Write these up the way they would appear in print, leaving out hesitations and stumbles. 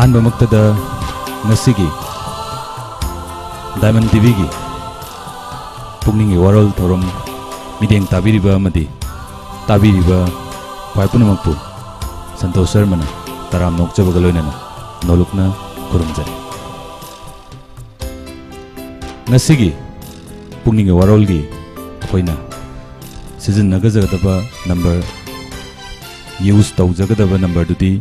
ꯑꯍꯥꯟꯕ ꯃꯛꯇꯗ ꯉꯁꯤꯒꯤ ꯗꯥꯏꯃꯟ ꯇꯤꯚꯤꯒꯤ ꯄꯨꯛꯅꯤꯡꯒꯤ ꯋꯥꯔꯣꯜ ꯊꯧꯔꯝ ꯃꯤꯠꯌꯦꯡ ꯇꯥꯕꯤꯔꯤꯕ ꯑꯃꯗꯤ ꯇꯥꯕꯤꯔꯤꯕ ꯈ꯭ꯋꯥꯏ ꯄꯨꯝꯅꯃꯛꯄꯨ ꯁꯟꯇꯣꯁ ꯁꯔꯃꯅ ꯇꯔꯥꯝ ꯅꯣꯛꯆꯕꯒ ꯂꯣꯏꯅꯅ ꯅꯣꯂꯨꯛꯅ ꯈꯨꯔꯨꯝꯖꯔꯤ꯫ ꯉꯁꯤꯒꯤ ꯄꯨꯛꯅꯤꯡꯒꯤ ꯋꯥꯔꯣꯜꯒꯤ ꯑꯩꯈꯣꯏꯅ ꯁꯤꯖꯤꯟꯅꯒꯗꯕ ꯅꯝꯕꯔ ꯌꯨꯁ ꯇꯧꯖꯒꯗꯕ ꯅꯝꯕꯔꯗꯨꯗꯤ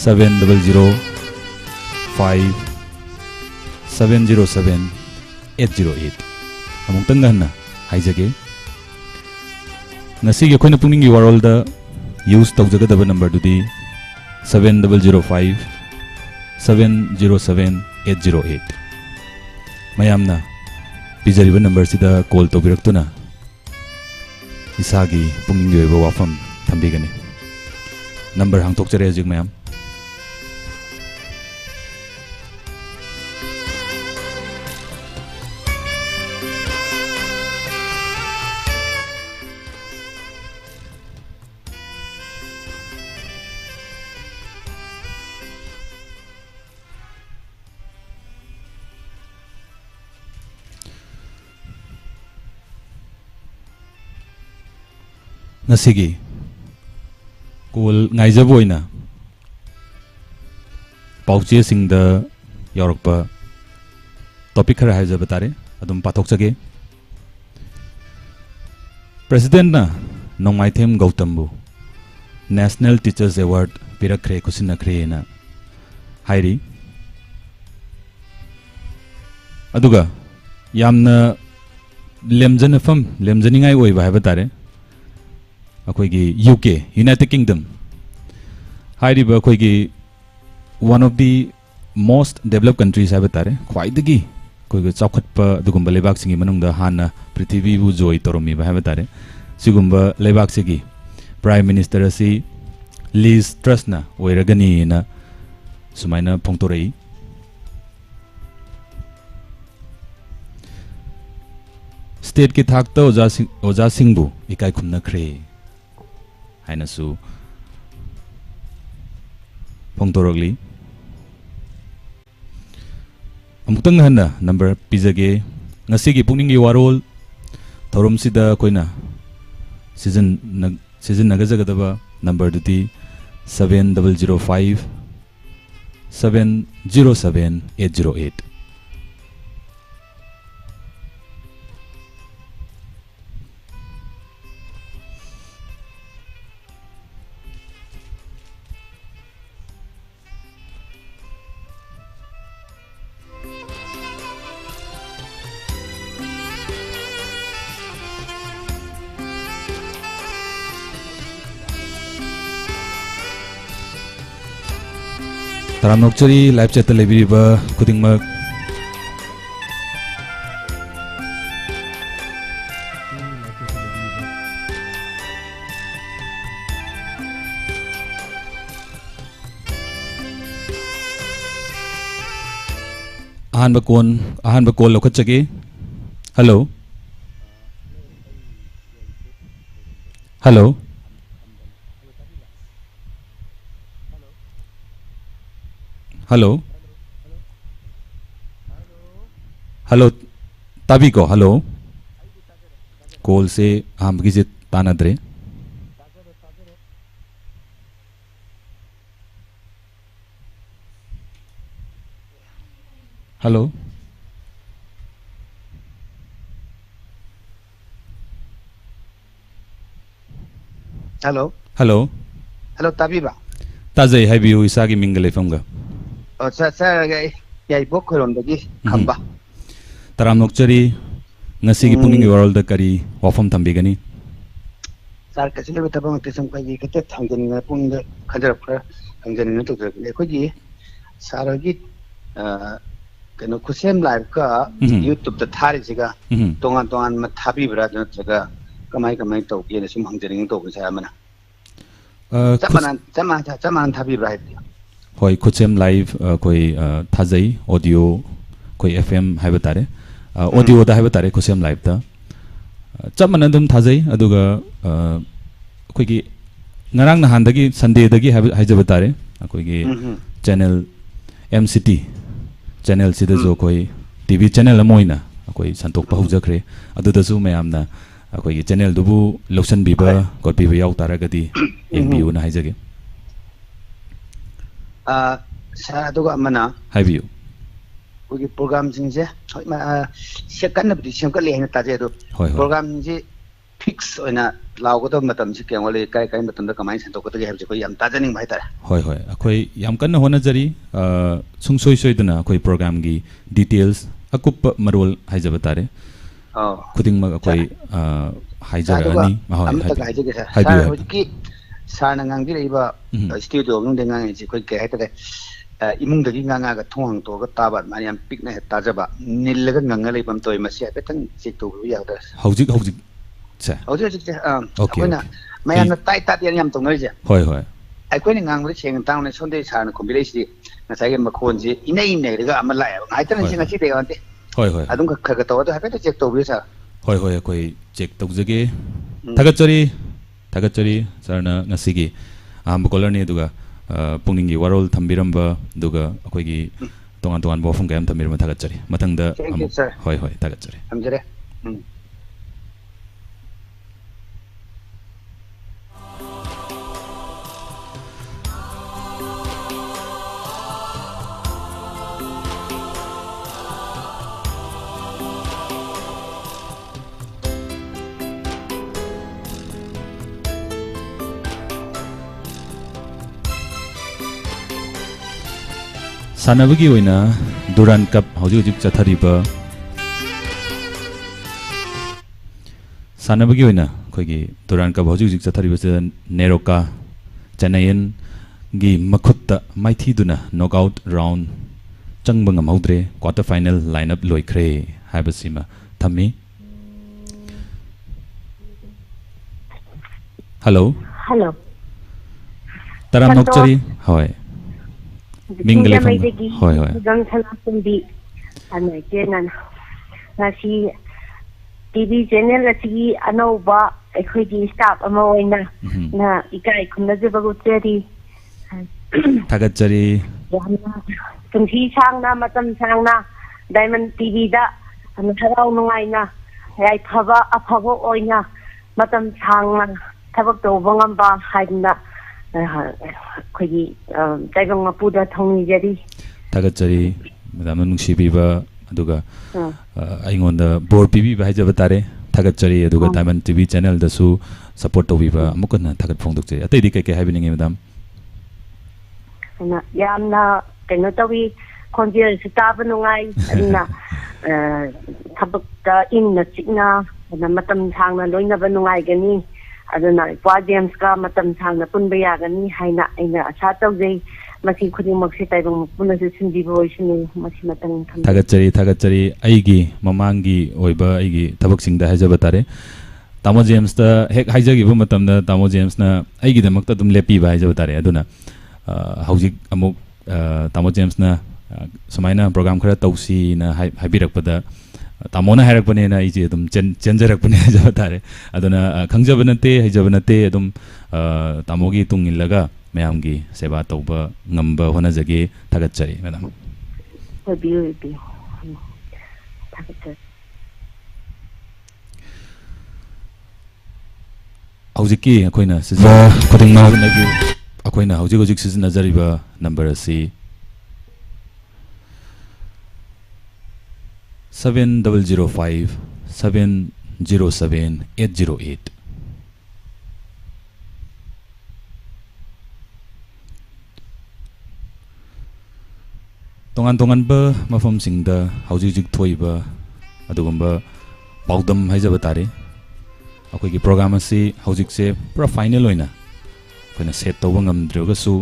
7005707 ꯑꯃꯨꯛꯇꯪ ꯍꯟꯅ ꯍꯥꯏꯖꯒꯦ꯫ ꯉꯁꯤꯒꯤ ꯑꯩꯈꯣꯏꯅ ꯄꯨꯛꯅꯤꯡꯒꯤ ꯋꯥꯔꯣꯜꯗ ꯌꯨꯁ ꯇꯧꯖꯒꯗꯕ ꯅꯝꯕꯔꯗꯨꯗꯤ 7005707 ꯃꯌꯥꯝꯅ ꯄꯤꯖꯔꯤꯕ ꯅꯝꯕꯔꯁꯤꯗ ꯀꯣꯜ ꯇꯧꯕꯤꯔꯛꯇꯨꯅ ꯏꯁꯥꯒꯤ ꯄꯨꯛꯅꯤꯡꯒꯤ ꯑꯣꯏꯕ ꯋꯥꯐꯝ ꯊꯝꯕꯤꯒꯅꯤ꯫ ꯅꯝꯕꯔ ꯍꯥꯡꯇꯣꯛꯆꯔꯦ ꯍꯧꯖꯤꯛ ꯃꯌꯥꯝ꯫ ꯉꯁꯤꯒꯤ ꯀꯣꯜ ꯉꯥꯏꯖꯕ ꯑꯣꯏꯅ ꯄꯥꯎꯆꯦꯁꯤꯡꯗ ꯌꯥꯎꯔꯛꯄ ꯇꯣꯄꯤꯛ ꯈꯔ ꯍꯥꯏꯖꯕ ꯇꯥꯔꯦ, ꯑꯗꯨꯝ ꯄꯥꯊꯣꯛꯆꯒꯦ꯫ ꯄ꯭ꯔꯦꯁꯤꯗꯦꯟꯠꯅ ꯅꯣꯡꯃꯥꯏꯊꯦꯝ ꯒꯧꯇꯝꯕꯨ ꯅꯦꯁꯅꯦꯜ ꯇꯤꯆꯔꯁ ꯑꯦꯋꯥꯔꯗ ꯄꯤꯔꯛꯈ꯭ꯔꯦ, ꯈꯨꯠꯁꯤꯟꯅꯈ꯭ꯔꯦꯅ ꯍꯥꯏꯔꯤ꯫ ꯑꯗꯨꯒ ꯌꯥꯝꯅ ꯂꯦꯝꯖꯅꯤꯡꯉꯥꯏ ꯑꯣꯏꯕ ꯍꯥꯏꯕ ꯇꯥꯔꯦ, ꯑꯩꯈꯣꯏꯒꯤ UK ꯌꯨꯅꯥꯏꯇꯦꯗ ꯀꯤꯡꯗꯝ ꯍꯥꯏꯔꯤꯕ ꯑꯩꯈꯣꯏꯒꯤ one of the most developed countries ꯍꯥꯏꯕ ꯇꯥꯔꯦ, ꯈ꯭ꯋꯥꯏꯗꯒꯤ ꯑꯩꯈꯣꯏꯒꯤ ꯆꯥꯎꯈꯠꯄ ꯑꯗꯨꯒꯨꯝꯕ ꯂꯩꯕꯥꯛꯁꯤꯡꯒꯤ ꯃꯅꯨꯡꯗ ꯍꯥꯟꯅ ꯄ꯭ꯔꯤꯊꯤꯕꯤꯕꯨ ꯖꯣꯏ ꯇꯧꯔꯝꯃꯤꯕ ꯍꯥꯏꯕ ꯇꯥꯔꯦ, ꯁꯤꯒꯨꯝꯕ ꯂꯩꯕꯥꯛꯁꯤꯒꯤ ꯄ꯭ꯔꯥꯏꯝ ꯃꯤꯅꯤꯁꯇꯔ ꯑꯁꯤ ꯂꯤꯁ ꯇ꯭ꯔꯁꯅ ꯑꯣꯏꯔꯒꯅꯤꯅ ꯁꯨꯃꯥꯏꯅ ꯐꯣꯡꯗꯣꯔꯛꯏ꯫ ꯁ꯭ꯇꯦꯠꯀꯤ ꯊꯥꯛꯇ ꯑꯣꯖꯥꯁꯤꯡꯕꯨ ꯏꯀꯥꯏ ꯈꯨꯝꯅꯈ꯭ꯔꯦ ꯍꯥꯏꯅꯁꯨ ꯐꯣꯡꯗꯣꯔꯛꯂꯤ꯫ ꯑꯃꯨꯛꯇꯪ ꯍꯟꯅ ꯅꯝꯕꯔ ꯄꯤꯖꯒꯦ꯫ ꯉꯁꯤꯒꯤ ꯄꯨꯛꯅꯤꯡꯒꯤ ꯋꯥꯔꯣꯜ ꯊꯧꯔꯝꯁꯤꯗ ꯑꯩꯈꯣꯏꯅ ꯁꯤꯖꯤꯟꯅꯒꯗꯕ ꯅꯝꯕꯔꯗꯨꯗꯤ 7005707 ꯇꯔꯥꯝ ꯅꯣꯛꯆꯔꯤ ꯂꯥꯏꯚ ꯆꯦꯠꯇ ꯂꯩꯕꯤꯔꯤꯕ ꯈꯨꯗꯤꯡꯃꯛ꯫ ꯑꯍꯥꯟꯕ ꯀꯣꯜ ꯂꯧꯈꯠꯆꯒꯦ꯫ ꯍꯜꯂꯣ ꯍꯜꯂꯣ ꯍꯜꯂꯣ ꯍꯜꯂꯣ ꯇꯥꯕꯤꯀꯣ? ꯍꯜꯂꯣ, ꯀꯣꯜꯁꯦ ꯑꯍꯥꯟꯕꯒꯤꯁꯦ ꯇꯥꯟꯅꯗ꯭ꯔꯦ꯫ Hello Hello. Hello Hello, Tabiba. ꯇꯥꯖꯩ, ꯍꯥꯏꯕꯤꯌꯨ ꯏꯁꯥꯒꯤ ꯃꯤꯡꯒ ꯂꯩꯐꯝꯒ꯫ Sir, yai bok khoromdagi khamba. ꯇꯔꯥꯝ ꯅꯣꯛꯆꯔꯤ꯫ ꯉꯁꯤꯒꯤ ꯄꯨꯛꯅꯤꯡꯒꯤ ꯋꯥꯔꯣꯜꯗ ꯀꯔꯤ ꯋꯥꯐꯝ ꯊꯝꯕꯤꯒꯅꯤ? Sir, kasi lebe tabang tisam kai kete thangjanina pungda khajar khara thangjanina to ekhoji saragi keno khusem live ka YouTube ta thari jiga tongan ma thabi bra jaga kamai to ye sum hangjaning to sa amana chamanan thabi bra hai ꯍꯣꯏ, ꯈꯨꯠꯁꯦꯝ live ꯑꯩꯈꯣꯏ ꯊꯥꯖꯩ, audio ꯑꯩꯈꯣꯏ FM ꯍꯥꯏꯕ ꯇꯥꯔꯦ, ꯑꯣꯗꯤꯑꯣꯗ ꯍꯥꯏꯕ ꯇꯥꯔꯦ, ꯈꯨꯠꯁꯦꯝ ꯂꯥꯏꯚꯇ ꯆꯞ ꯃꯥꯟꯅ ꯑꯗꯨꯝ ꯊꯥꯖꯩ꯫ ꯑꯗꯨꯒ ꯑꯩꯈꯣꯏꯒꯤ ꯉꯔꯥꯡ ꯅꯍꯥꯟꯗꯒꯤ ꯁꯟꯗꯦꯗꯒꯤ ꯍꯥꯏꯖꯕ ꯇꯥꯔꯦ, ꯑꯩꯈꯣꯏꯒꯤ ꯆꯦꯅꯦꯜ MCT ꯆꯦꯅꯦꯜ ꯁꯤꯗꯁꯨ ꯑꯩꯈꯣꯏ TV ꯆꯦꯅꯦꯜ ꯑꯃ ꯑꯣꯏꯅ ꯑꯩꯈꯣꯏ ꯁꯟꯇꯣꯛꯄ ꯍꯧꯖꯈ꯭ꯔꯦ ꯑꯗꯨꯗꯁꯨ ꯃꯌꯥꯝꯅ ꯑꯩꯈꯣꯏꯒꯤ ꯆꯦꯅꯦꯜꯗꯨꯕꯨ ꯂꯧꯁꯟꯕꯤꯕ ꯒꯣꯠꯄꯤꯕ ꯌꯥꯎ ꯇꯥꯔꯒꯗꯤ ꯌꯦꯡꯕꯤꯌꯨꯅ ꯍꯥꯏꯖꯒꯦ ꯁꯥꯔ ꯑꯗꯨꯒ ꯑꯃꯅ ꯍꯥꯏꯕꯤꯌꯨ ꯑꯩꯈꯣꯏꯒꯤ ꯄ꯭ꯔꯣꯒ꯭ꯔꯥꯝꯁꯤꯡꯁꯦ ꯀꯟꯅꯕꯨꯗꯤ ꯁꯦꯝꯒꯠꯂꯦ ꯍꯥꯏꯅ ꯇꯥꯖꯩ ꯑꯗꯣ ꯄ꯭ꯔꯣꯒ꯭ꯔꯥꯝꯁꯤ ꯐꯤꯛꯁ ꯑꯣꯏꯅ ꯂꯥꯎꯒꯗꯕ ꯃꯇꯝꯁꯤ ꯀꯌꯥꯝ ꯋꯥꯠꯂꯤ ꯀꯥꯏ ꯀꯥꯏ ꯃꯇꯝꯗ ꯀꯃꯥꯏꯅ ꯁꯟꯗꯣꯛꯀꯗꯒꯦ ꯍꯥꯏꯕꯁꯦ ꯑꯩꯈꯣꯏ ꯌꯥꯝ ꯇꯥꯖꯅꯤꯡꯕ ꯍꯥꯏꯇꯥꯔꯦ ꯍꯣꯏ ꯍꯣꯏ ꯑꯩꯈꯣꯏ ꯌꯥꯝ ꯀꯟꯅ ꯍꯣꯠꯅꯖꯔꯤ ꯁꯨꯡꯁꯣꯏ ꯁꯣꯏꯗꯅ ꯑꯩꯈꯣꯏ ꯄ꯭ꯔꯣꯒ꯭ꯔꯥꯝꯒꯤ ꯗꯤꯇꯦꯜꯁ ꯑꯀꯨꯞꯄ ꯃꯔꯣꯜ ꯍꯥꯏꯖꯕ ꯇꯥꯔꯦ ꯈꯨꯗꯤꯡꯃꯛ ꯑꯩꯈꯣꯏ ꯍꯥꯏꯖꯔꯛꯑꯅꯤ ꯑꯃꯇꯒ ꯍꯥꯏꯖꯒꯦ ꯁꯥꯔ ꯍꯥꯏꯕꯤꯌꯨ ꯁꯥꯔ ꯍꯧꯖꯤꯛꯀꯤ ꯁꯥꯔꯅ ꯉꯥꯡꯕꯤꯔꯛꯏꯕ ꯁ꯭ꯇꯨꯗꯤꯑꯣ ꯃꯅꯨꯡꯗ ꯉꯥꯡꯉꯤꯁꯤ ꯑꯩꯈꯣꯏ ꯀꯩ ꯍꯥꯏꯇꯥꯔꯦ ꯏꯃꯨꯡꯗꯒꯤ ꯉꯥꯡꯉꯒ ꯊꯣꯡ ꯍꯥꯡꯇꯣꯛꯑꯒ ꯇꯥꯕ ꯑꯗꯨꯃꯥꯏꯅ ꯌꯥꯝ ꯄꯤꯛꯅ ꯍꯦꯛ ꯇꯥꯖꯕ ꯅꯤꯜꯂꯒ ꯉꯪꯉ ꯂꯩꯕ ꯑꯃ ꯇꯧꯋꯤ ꯃꯁꯤ ꯍꯥꯏꯐꯦꯠꯇꯪ ꯆꯦꯛ ꯇꯧꯕꯤꯕ ꯌꯥꯒꯗ꯭ꯔꯥ ꯍꯧꯖꯤꯛꯁꯦ ꯍꯧꯖꯤꯛꯁꯦ ꯑꯣꯀꯦ ꯑꯩꯈꯣꯏꯅ ꯑꯣꯀꯦ ꯃꯌꯥꯝꯅ ꯇꯥꯠ ꯌꯥꯝ ꯇꯧꯅꯔꯤꯁꯦ ꯍꯣꯏ ꯍꯣꯏ ꯑꯩꯈꯣꯏꯅ ꯉꯥꯡꯕꯗ ꯁꯦꯡꯅ ꯇꯥꯡꯅ ꯁꯣꯝꯗꯒꯤ ꯁꯥꯔꯅ ꯈꯨꯝꯕꯤꯔꯛꯏꯁꯤꯗꯤ ꯉꯁꯥꯏꯒꯤ ꯃꯈꯣꯟꯁꯤ ꯏꯅꯩ ꯅꯩꯔꯒ ꯑꯃ ꯂꯥꯛꯑꯦꯕ ꯉꯥꯏꯇꯅ ꯉꯁꯤꯗ ꯌꯥꯎꯟꯇꯦ ꯍꯣꯏ ꯍꯣꯏ ꯑꯗꯨꯝ ꯈꯔ ꯈꯔ ꯇꯧꯔꯒ ꯍꯥꯏꯐꯦꯠꯇ ꯆꯦꯛ ꯇꯧꯕꯤꯌꯨ ꯁꯥꯔ ꯍꯣꯏ ꯍꯣꯏ ꯑꯩꯈꯣꯏ ꯆꯦꯛ ꯇꯧꯖꯒꯦ ꯊꯥꯒꯠꯆꯔꯤ ꯁꯥꯔꯅ ꯉꯁꯤꯒꯤ ꯑꯍꯥꯟꯕ ꯀꯣꯂꯔꯅꯤ ꯑꯗꯨꯒ ꯄꯨꯛꯅꯤꯡꯒꯤ ꯋꯥꯔꯣꯜ ꯊꯝꯕꯤꯔꯝꯕ ꯑꯗꯨꯒ ꯑꯩꯈꯣꯏꯒꯤ ꯇꯣꯉꯥꯟ ꯇꯣꯉꯥꯟꯕ ꯋꯥꯐꯝ ꯀꯌꯥ ꯑꯃ ꯊꯝꯕꯤꯔꯝꯕ ꯊꯥꯒꯠꯆꯔꯤ ꯃꯊꯪꯗ ꯑꯃꯨꯛ ꯍꯣꯏ ꯍꯣꯏ ꯊꯥꯒꯠꯆꯔꯤ ꯊꯝꯖꯔꯦ ꯁꯥꯟꯅꯕꯒꯤ ꯑꯣꯏꯅ ꯗꯨꯔꯥꯟ ꯀꯞ ꯍꯧꯖꯤꯛ ꯍꯧꯖꯤꯛ ꯆꯠꯊꯔꯤꯕ ꯁꯥꯟꯅꯕꯒꯤ ꯑꯣꯏꯅ ꯑꯩꯈꯣꯏꯒꯤ ꯗꯨꯔꯥꯟ ꯀꯞ ꯍꯧꯖꯤꯛ ꯍꯧꯖꯤꯛ ꯆꯠꯊꯔꯤꯕꯁꯤꯗ ꯅꯦꯔꯣꯀꯥ ꯆꯦꯟꯅꯥꯏꯌꯟꯒꯤ ꯃꯈꯨꯠꯇ ꯃꯥꯏꯊꯤꯗꯨꯅ ꯅꯣꯛꯑꯥꯎꯠ ꯔꯥꯎꯟ ꯆꯪꯕ ꯉꯝꯍꯧꯗ꯭ꯔꯦ ꯀ꯭ꯋꯥꯇꯔ ꯐꯥꯏꯅꯦꯜ ꯂꯥꯏꯟ ꯑꯞ ꯂꯣꯏꯈ꯭ꯔꯦ ꯍꯥꯏꯕꯁꯤꯃ ꯊꯝꯃꯤ ꯍꯜꯂꯣ ꯇꯔꯥꯝ ꯅꯣꯛꯆꯔꯤ ꯍꯣꯏ ꯃꯤꯡꯒ ꯂꯩꯐꯝ ꯍꯣꯏ ꯍꯣꯏ ꯁꯅꯥꯇꯣꯝꯕꯤ ꯑꯅꯩꯀꯦꯅ ꯉꯁꯤ TV ꯆꯦꯅꯦꯜ ꯑꯁꯤꯒꯤ ꯑꯅꯧꯕ ꯑꯩꯈꯣꯏꯒꯤ ꯁ꯭ꯇꯥꯐ ꯑꯃ ꯑꯣꯏꯅ ꯏꯀꯥꯏ ꯈꯨꯝꯅꯖꯕ ꯎꯠꯆꯔꯤ ꯊꯥꯒꯠꯆꯔꯤ ꯌꯥꯝꯅ ꯄꯨꯟꯁꯤ ꯁꯥꯡꯅ ꯃꯇꯝ ꯁꯥꯡꯅ ꯗꯥꯏꯃꯟ TVꯗ ꯍꯔꯥꯎ ꯅꯨꯡꯉꯥꯏꯅ ꯌꯥꯏꯐꯕ ꯑꯐꯕ ꯑꯣꯏꯅ ꯃꯇꯝ ꯁꯥꯡꯅ ꯊꯕꯛ ꯇꯧꯕ ꯉꯝꯕ ꯍꯥꯏꯗꯅ ꯑꯩꯈꯣꯏꯒꯤ ꯇꯥꯏꯕꯪ ꯃꯄꯨꯗ ꯊꯧꯅꯤꯖꯔꯤ ꯊꯥꯒꯠꯆꯔꯤ ꯃꯗꯥꯝꯅ ꯅꯨꯡꯁꯤꯕꯤꯕ ꯑꯗꯨꯒ ꯑꯩꯉꯣꯟꯗ ꯕꯣꯔ ꯄꯤꯕꯤꯕ ꯍꯥꯏꯖꯕ ꯇꯥꯔꯦ ꯊꯥꯒꯠꯆꯔꯤ ꯑꯗꯨꯒ ꯗꯥꯏꯃꯟ TV ꯆꯦꯅꯦꯜꯗꯁꯨ ꯁꯄꯣꯔꯠ ꯇꯧꯕꯤꯕ ꯑꯃꯨꯛ ꯍꯟꯅ ꯊꯥꯒꯠ ꯐꯣꯡꯗꯣꯛꯆꯔꯤ ꯑꯇꯩꯗꯤ ꯀꯩ ꯍꯥꯏꯕꯤꯅꯤꯡꯉꯤ ꯃꯦꯗꯥꯝ ꯌꯥꯝꯅ ꯀꯩꯅꯣ ꯇꯧꯋꯤ ꯈꯣꯟꯖꯦꯜꯁꯨ ꯇꯥꯕ ꯅꯨꯡꯉꯥꯏ ꯑꯗꯨꯅ ꯊꯕꯛꯇ ꯏꯪꯅ ꯆꯤꯛꯅ ꯃꯇꯝ ꯁꯥꯡꯅ ꯂꯣꯏꯅꯕ ꯅꯨꯡꯉꯥꯏꯒꯅꯤ aduna Pua James ka matam sang na pun bayagani haina aina acha tawjei masi khudimak si taibang puna se sindibo isini masi matang tham thagachari aigi mamangi oiba aigi thabak singda hajaba tare Tamo James ta hek haijagi bu matam da Tamo James na aigi damak ta dum lepi ba hajaba tare aduna haujik amuk Tamo James na sumaina program khara tausi na haibirak pada Tamona harak bane na ije dum chenjarak bane hajaba tare aduna khangjaba nate hajaba nate dum tamogi tungillaga mayamgi seba tauba ngamba hona jage thagachari madam biu thagachari hojiki akoina sizna khudingma nagi akoina hojik sizna jariba number asi 7005 707 808 tongan ba mafam singda hojik thoiba adugumba paudam haijaba tare akoi gi program asi hojik se pura final oina koina set tawba ngamdrega su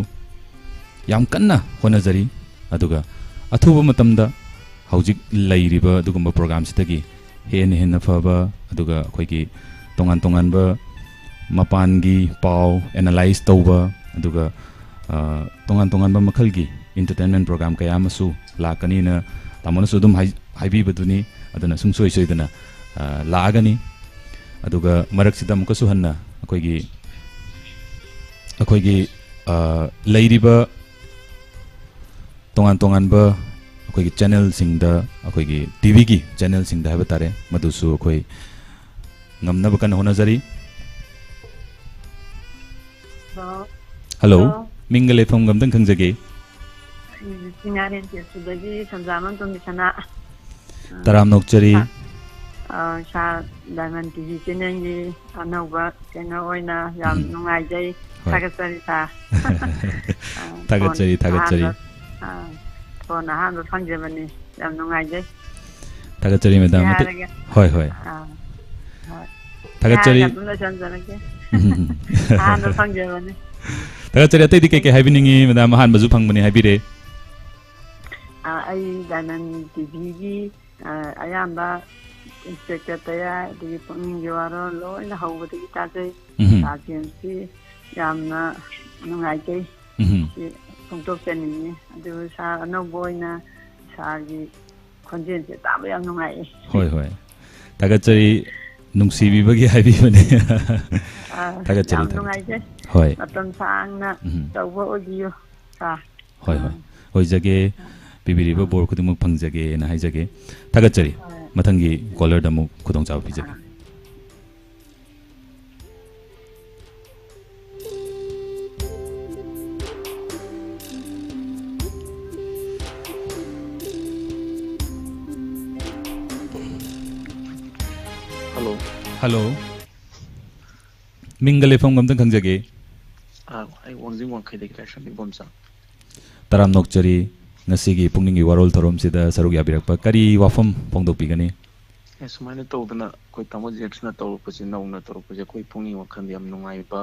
yam kanna honajari aduga athuba matamda hojik lairiba adugumba program sitagi hen faba aduga khoigi tongan ba mapangi pau analyze tawba aduga tongan ba makhalgi entertainment program kaya masu lakani na tamona sudum haibi baduni aduna sungsoi soidana laagani aduga marak sidam kasu hanna akoigi lairiba tongan tongan ba akoi gi channel sing da akoi gi TV gi channel sing da haba tare madusu akoi ngamna ba kan hona jari hello minga lefam gam dang khangjage Singaren je sudagi sanjaman to misana taram nokchari sa Diamond TV channel gi anauba channel oina yam nungai jai tagasari ta tagachari phone han do phangje bani yam nungai jai tagachari madam hoy hoy tagachari han do phangje bani tagachari atei dik ke haibiningi madam han bazu phangmani haibire ai Diamond TV gi ayamba inspector taya di Pukning Warol loina hawbadi ta jai agency yamna nungai jai tongtok chani adu sa no boina sa gi khonjen se ta ba nungai hoi hoi tagachari nungsibi bagi haibi bane tagachari nungai jai hoi matam sangna tawba audio sa hoi hoi hoi jage bibiri ba bor khudimuk phangjage na haijage tagachari mathangi caller damu khudong chaw pijage hello mingle phom gam tang khangjage ai wangjing wang khaidek election ni bomsa taram nokchari ngasigi Pukning Warol thorom sida saruk yabirakpa kari wafam pongdok pigani sumaina tawdana koi tamo jeksna tawrupasi nauna tawrupasi koi Pukning wakhand yam nungai ba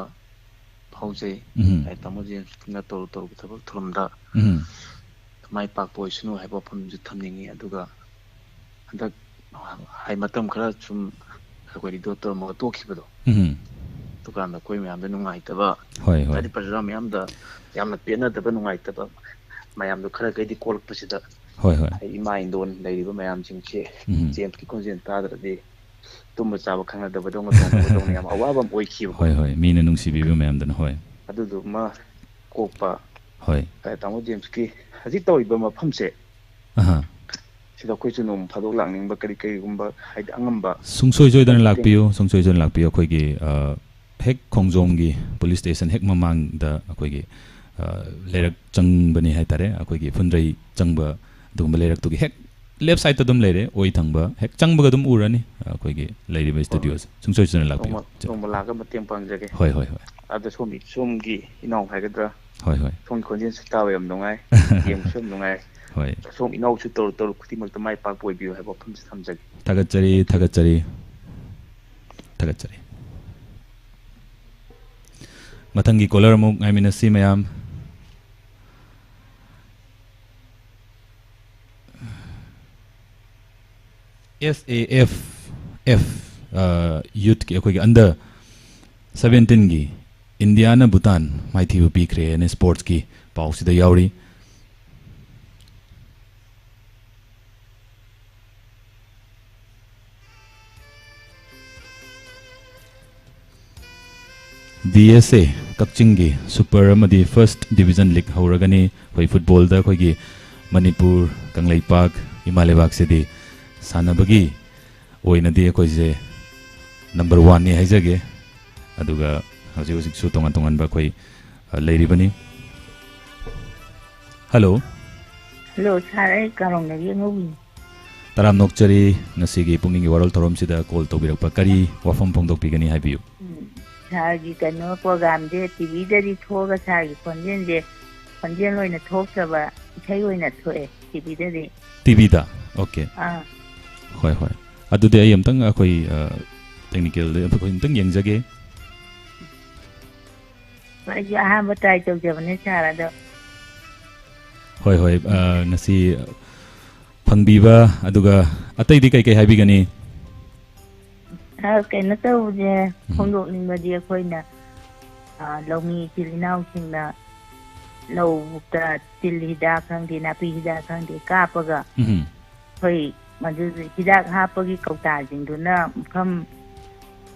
phauze ai tamo jeksna tawru thabak thrumda mai pak poisnu haiba pham ju thamningi aduga andak hai matam khara chum koi doctor mo to khibado dukan da koi mayam da nungai taba hoi hoi adi parjam mayam da yamna pena da nungai taba mayam do khara gaidi kolak pasida hoi hoi ai ima indon leiriba mayam jingche james ki konjen tadradi tumba chaba khangna da badong badong yam awaba oi khiba hoi hoi mina nungsibi bi mayam dan hoi adu du ma kokpa hoi kai tamo james ki haji toiba ma phamse aha sida koi chu nom phadok langning ba kari kari gumba haidi angamba sungsoi joi dan lakpiyo khoi gi hek khongjom gi police station hek mamang da khoi gi lerak changbani hai tare khoi gi phunrai changba dum lerak tu gi hek left side to dum lere oi thangba hek changba ga dum urani khoi gi leiriba studios sungsoi joi lakpiyo nom la ga mateng pangjage hoi hoi hoi adu somgi inong haigadra hoi hoi thon konjen stawe am nongai yem som nongai hoi som inau chu tor kuti mak mai pak poi biu hai ba phum samjag tagachari mathangi caller mu I mean si mayam SAFF youth ki akoi under 17 gi India na Bhutan maithi bu pikre ne sports ki paw sida yauri DSA Kakchinggi Super Amadi First Division League Hauragani Hoi Football da Khoigi Manipur Kanglaipak Himalebak Sidi Sanabagi Oinadi Khoise number 1 ni haijage aduga hojik su tongan ba khoi leiribani hello sare karong nagi ngobi taram nokchari ngasigi Pukning Warol thorom sida call tobirakpa kari wafam phongdok pigani haibiu sagi kano program je TV dari thoga sagi konjen loina thokaba ithai loina thoe TV da okay hoi adude ay amtang akhoi technical de akhoi amtang yengjage ai ha batai to jabane sara da hoi ngasi phangbiba aduga atai di kai haibigani kai na tawje phongdok ningba di akhoi na lomi kilinau singna low bukta tilida khangdi na pi hida khangdi kapaga hoi madu hidak hapagi kauta jingduna mafam